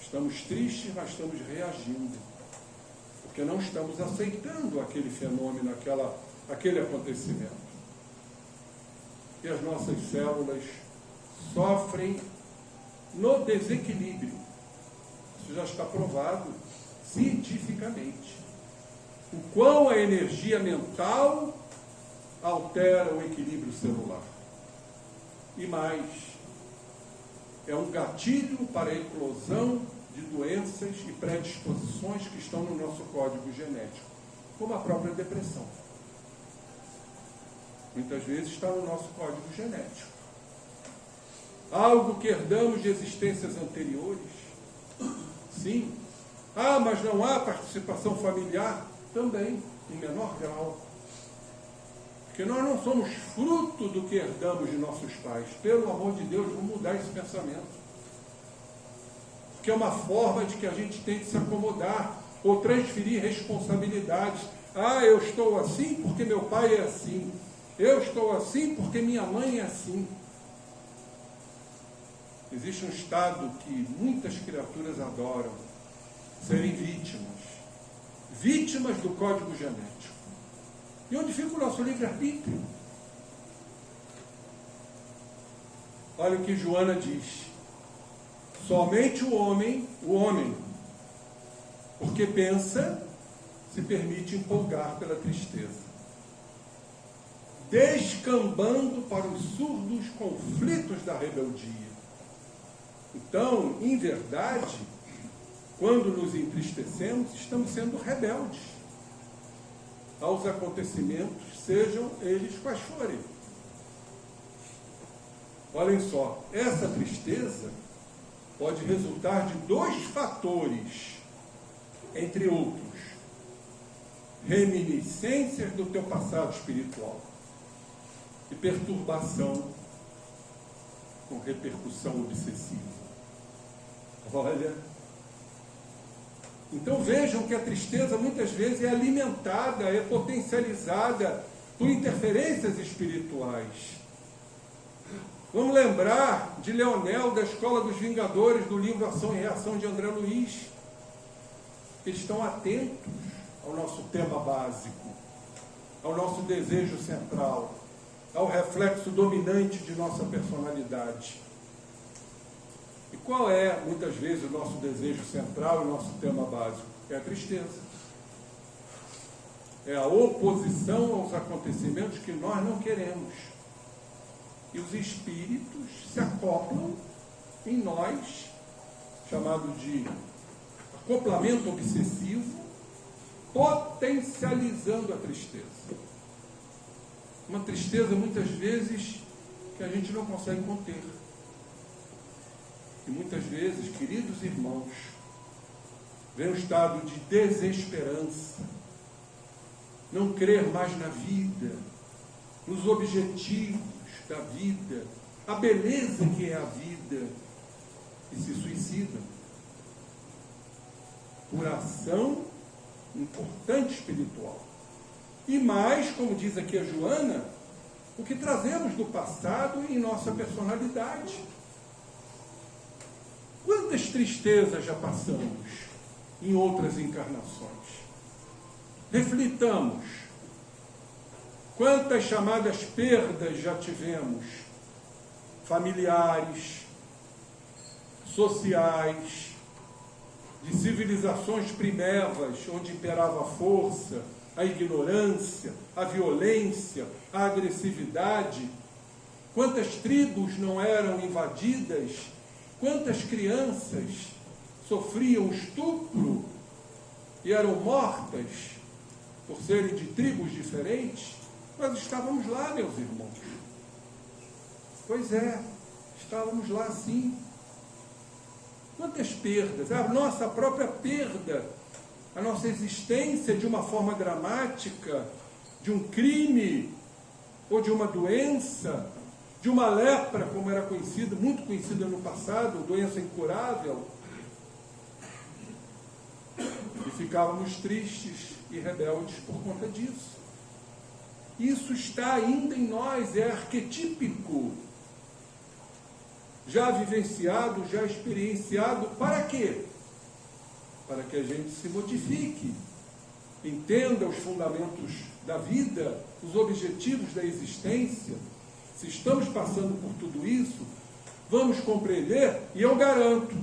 S4: Estamos tristes, mas estamos reagindo. Porque não estamos aceitando aquele fenômeno, aquele acontecimento. E as nossas células sofrem no desequilíbrio. Isso já está provado cientificamente. O quão a energia mental altera o equilíbrio celular. E mais, é um gatilho para a eclosão de doenças e predisposições que estão no nosso código genético, como a própria depressão. Muitas vezes está no nosso código genético. Algo que herdamos de existências anteriores? Sim. Ah, mas não há participação familiar? Também, em menor grau. Porque nós não somos fruto do que herdamos de nossos pais. Pelo amor de Deus, vamos mudar esse pensamento. Porque é uma forma de que a gente tem de se acomodar ou transferir responsabilidades. Ah, eu estou assim porque meu pai é assim. Eu estou assim porque minha mãe é assim. Existe um estado que muitas criaturas adoram, serem vítimas. Vítimas do código genético. E onde fica o nosso livre-arbítrio? Olha o que Joana diz. Somente o homem, porque pensa, se permite empolgar pela tristeza, descambando para os surdos conflitos da rebeldia. Então, em verdade, quando nos entristecemos, estamos sendo rebeldes aos acontecimentos, sejam eles quais forem. Olhem só, essa tristeza pode resultar de 2 fatores, entre outros: reminiscências do teu passado espiritual e perturbação com repercussão obsessiva. Olha, então vejam que a tristeza muitas vezes é alimentada, é potencializada por interferências espirituais. Vamos lembrar de Leonel, da Escola dos Vingadores, do livro Ação e Reação de André Luiz. Eles estão atentos ao nosso tema básico, ao nosso desejo central, ao reflexo dominante de nossa personalidade. E qual é, muitas vezes, o nosso desejo central, o nosso tema básico? É a tristeza. É a oposição aos acontecimentos que nós não queremos. E os espíritos se acoplam em nós, chamado de acoplamento obsessivo, potencializando a tristeza. Uma tristeza, muitas vezes, que a gente não consegue conter. E muitas vezes, queridos irmãos, vem um estado de desesperança, não crer mais na vida, nos objetivos da vida, a beleza que é a vida, e se suicida por ação importante espiritual. E mais, como diz aqui a Joana, o que trazemos do passado em nossa personalidade. Quantas tristezas já passamos em outras encarnações? Reflitamos. Quantas chamadas perdas já tivemos? Familiares, sociais, de civilizações primevas, onde imperava a força, a ignorância, a violência, a agressividade. Quantas tribos não eram invadidas? Quantas crianças sofriam estupro e eram mortas por serem de tribos diferentes? Nós estávamos lá, meus irmãos. Pois é, estávamos lá sim. Quantas perdas? A nossa própria perda, a nossa existência de uma forma dramática, de um crime, ou de uma doença, de uma lepra, como era conhecida, muito conhecida no passado, doença incurável. E ficávamos tristes e rebeldes por conta disso. Isso está ainda em nós, é arquetípico. Já vivenciado, já experienciado, para quê? Para que a gente se modifique, entenda os fundamentos da vida, os objetivos da existência. Se estamos passando por tudo isso, vamos compreender, e eu garanto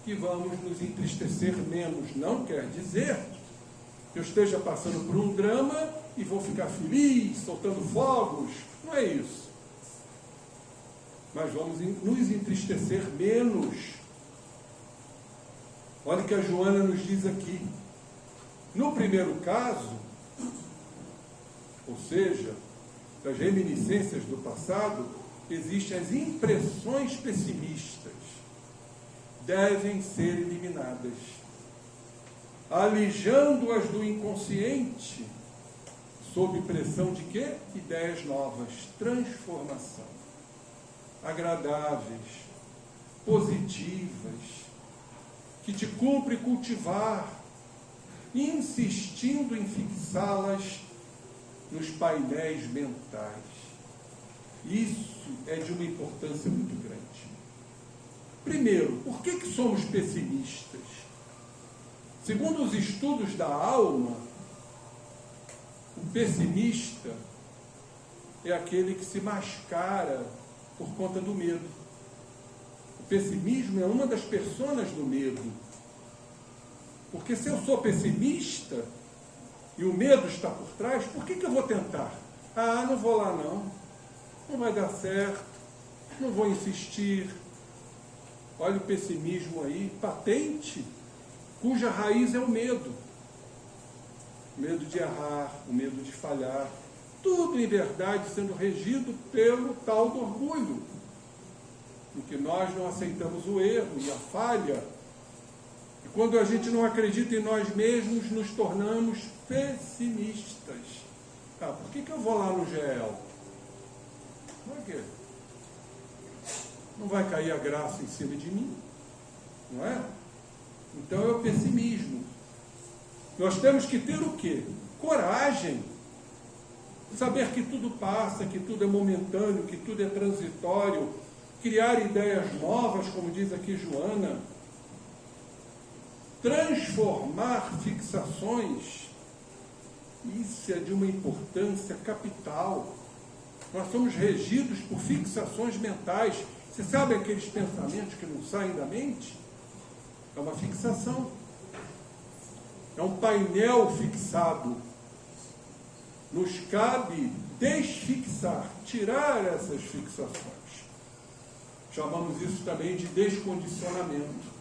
S4: que vamos nos entristecer menos. Não quer dizer que eu esteja passando por um drama e vou ficar feliz, soltando fogos. Não é isso. Mas vamos nos entristecer menos. Olha o que a Joana nos diz aqui. No primeiro caso, ou seja, das reminiscências do passado, existem as impressões pessimistas. Devem ser eliminadas, alijando-as do inconsciente, sob pressão de quê? Ideias novas, transformação, agradáveis, positivas, que te cumpre cultivar, insistindo em fixá-las nos painéis mentais. Isso é de uma importância muito grande. Primeiro, por que somos pessimistas? Segundo os estudos da alma, o pessimista é aquele que se mascara por conta do medo. O pessimismo é uma das personas do medo. Porque se eu sou pessimista e o medo está por trás, por que eu vou tentar? Ah, não vou lá não. Não vai dar certo. Não vou insistir. Olha o pessimismo aí, patente, cuja raiz é o medo. O medo de errar, o medo de falhar. Tudo, em verdade, sendo regido pelo tal do orgulho, em que nós não aceitamos o erro e a falha. E quando a gente não acredita em nós mesmos, nos tornamos pessimistas. Ah, por que eu vou lá no GL? Por quê? Não vai cair a graça em cima de mim, não é? Então é o pessimismo. Nós temos que ter o quê? Coragem. Saber que tudo passa, que tudo é momentâneo, que tudo é transitório. Criar ideias novas, como diz aqui Joana. Transformar fixações. Isso é de uma importância capital. Nós somos regidos por fixações mentais. Você sabe aqueles pensamentos que não saem da mente? É uma fixação. É um painel fixado. Nos cabe desfixar, tirar essas fixações. Chamamos isso também de descondicionamento.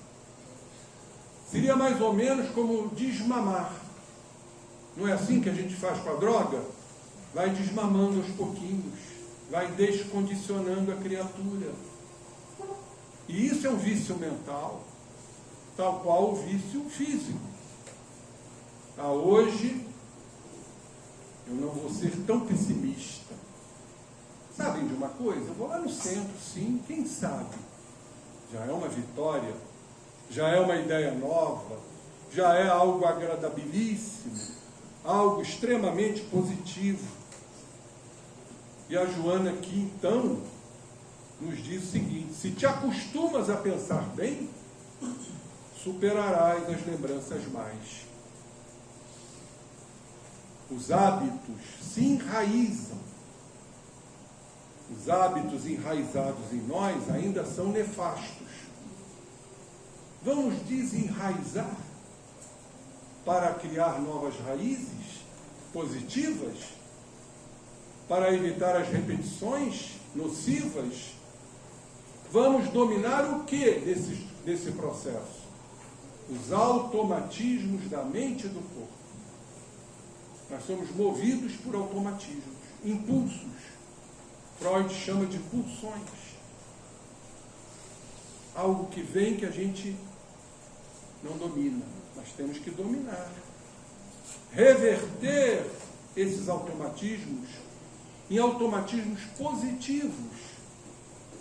S4: Seria mais ou menos como desmamar. Não é assim que a gente faz com a droga? Vai desmamando aos pouquinhos, vai descondicionando a criatura. E isso é um vício mental, tal qual o vício físico. Hoje, eu não vou ser tão pessimista. Sabem de uma coisa? Eu vou lá no centro, sim, quem sabe? Já é uma vitória, já é uma ideia nova, já é algo agradabilíssimo, algo extremamente positivo. E a Joana aqui, então, nos diz o seguinte: se te acostumas a pensar bem, superarás as lembranças mais. Os hábitos se enraizam. Os hábitos enraizados em nós ainda são nefastos. Vamos desenraizar para criar novas raízes positivas, para evitar as repetições nocivas. Vamos dominar o que desse processo? Os automatismos da mente e do corpo. Nós somos movidos por automatismos, impulsos. Freud chama de pulsões. Algo que vem que a gente não domina, mas temos que dominar. Reverter esses automatismos em automatismos positivos.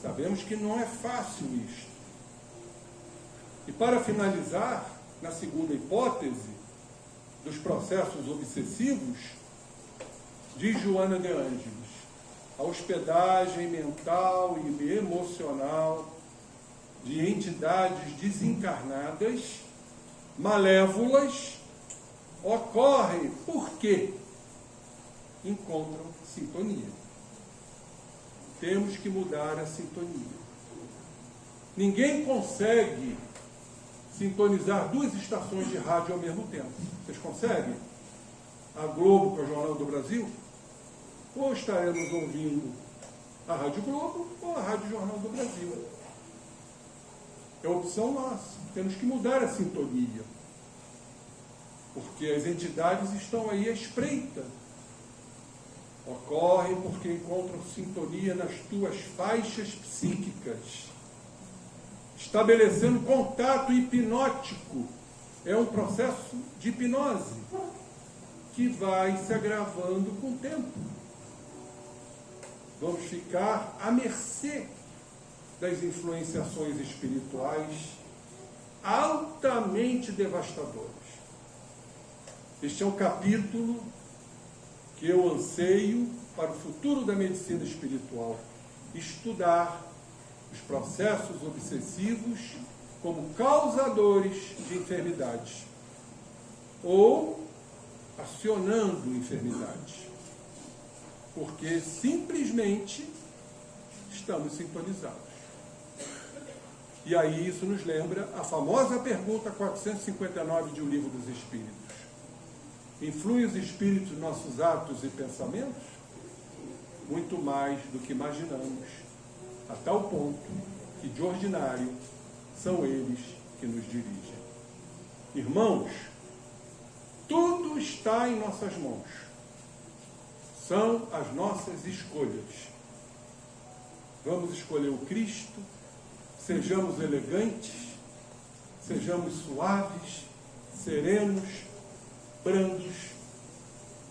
S4: Sabemos que não é fácil isto. E para finalizar, na segunda hipótese, dos processos obsessivos, diz Joana de Ângeles, a hospedagem mental e emocional de entidades desencarnadas, malévolas, ocorre porque encontram sintonia. Temos que mudar a sintonia. Ninguém consegue sintonizar duas estações de rádio ao mesmo tempo. Vocês conseguem? A Globo, que é o Jornal do Brasil? Ou estaremos ouvindo a Rádio Globo ou a Rádio Jornal do Brasil? É opção nossa. Temos que mudar a sintonia. Porque as entidades estão aí à espreita Ocorre porque encontram sintonia nas tuas faixas psíquicas, estabelecendo contato hipnótico. É um processo de hipnose que vai se agravando com o tempo. Vamos ficar à mercê das influenciações espirituais altamente devastadoras. Este é um capítulo que eu anseio para o futuro da medicina espiritual. Estudar os processos obsessivos como causadores de enfermidades ou acionando enfermidades, porque simplesmente estamos sintonizados. E aí isso nos lembra a famosa pergunta 459 de O Livro dos Espíritos. Influem os espíritos nos nossos atos e pensamentos? Muito mais do que imaginamos, a tal ponto que, de ordinário, são eles que nos dirigem. Irmãos, tudo está em nossas mãos. São as nossas escolhas. Vamos escolher o Cristo, sejamos elegantes, sejamos suaves, serenos, brandos,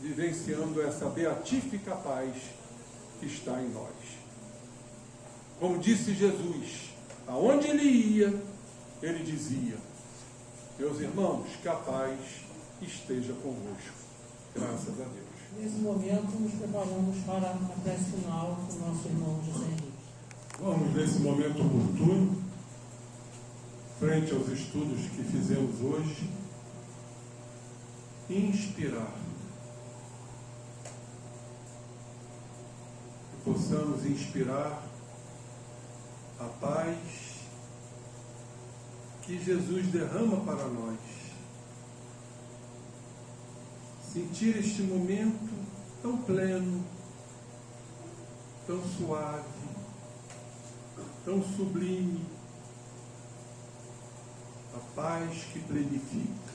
S4: vivenciando essa beatífica paz que está em nós. Como disse Jesus, aonde ele ia, ele dizia: meus irmãos, que a paz esteja convosco. Graças a Deus.
S1: Nesse momento, nos preparamos para a prece final com o nosso irmão José Henrique.
S4: Vamos, nesse momento oportuno, frente aos estudos que fizemos hoje, inspirar. Que possamos inspirar a paz que Jesus derrama para nós. Sentir este momento tão pleno, tão suave, tão sublime, a paz que plenifica.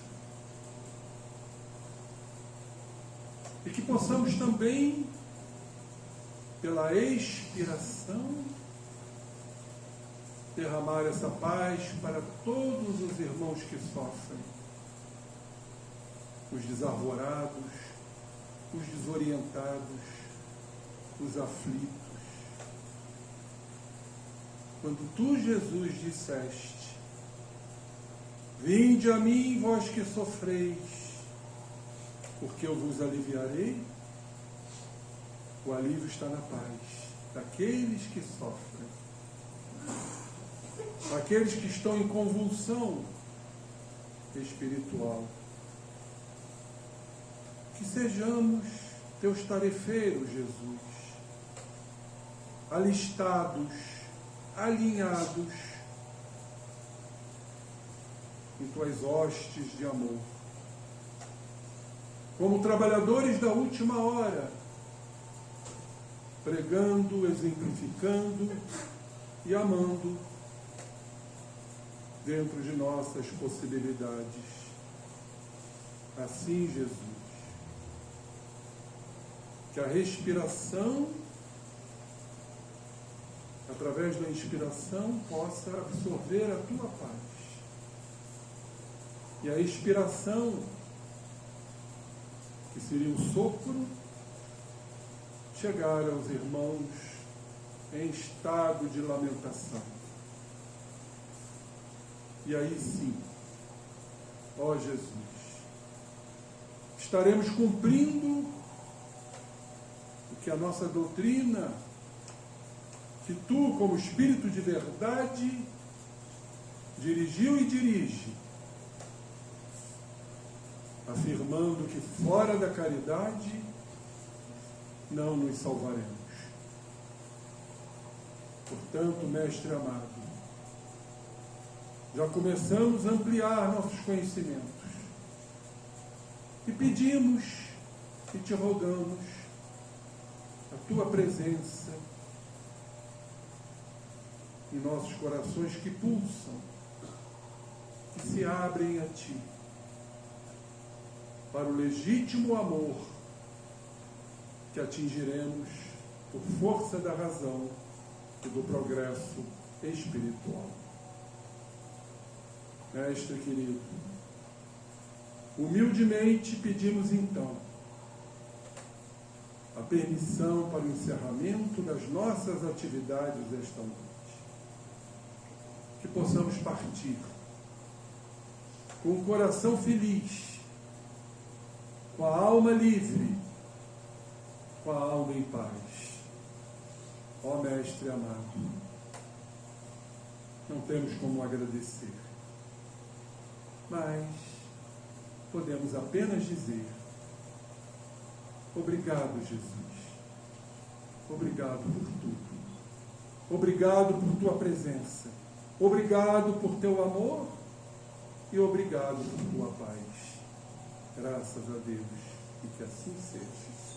S4: E que possamos também, pela expiração, derramar essa paz para todos os irmãos que sofrem, os desarvorados, os desorientados, os aflitos. Quando tu, Jesus, disseste: vinde a mim, vós que sofreis, porque eu vos aliviarei, o alívio está na paz daqueles que sofrem, daqueles que estão em convulsão espiritual. Que sejamos teus tarefeiros, Jesus, alistados, alinhados em tuas hostes de amor, como trabalhadores da última hora, pregando, exemplificando e amando dentro de nossas possibilidades. Assim, Jesus, que a respiração, através da inspiração, possa absorver a tua paz. E a expiração, que seria um sopro, chegar aos irmãos em estado de lamentação. E aí sim, ó Jesus, estaremos cumprindo o que a nossa doutrina, que tu, como Espírito de verdade, dirigiu e dirige, afirmando que fora da caridade não nos salvaremos. Portanto, Mestre amado, já começamos a ampliar nossos conhecimentos e pedimos e te rogamos a tua presença em nossos corações que pulsam, que se abrem a ti, para o legítimo amor que atingiremos por força da razão e do progresso espiritual. Mestre querido, humildemente pedimos então a permissão para o encerramento das nossas atividades esta noite. Que possamos partir com o coração feliz, com a alma livre, com a alma em paz. Ó Mestre amado, não temos como agradecer, mas podemos apenas dizer: obrigado, Jesus. Obrigado por tudo. Obrigado por tua presença. Obrigado por teu amor e obrigado por tua paz. Graças a Deus, e que assim seja.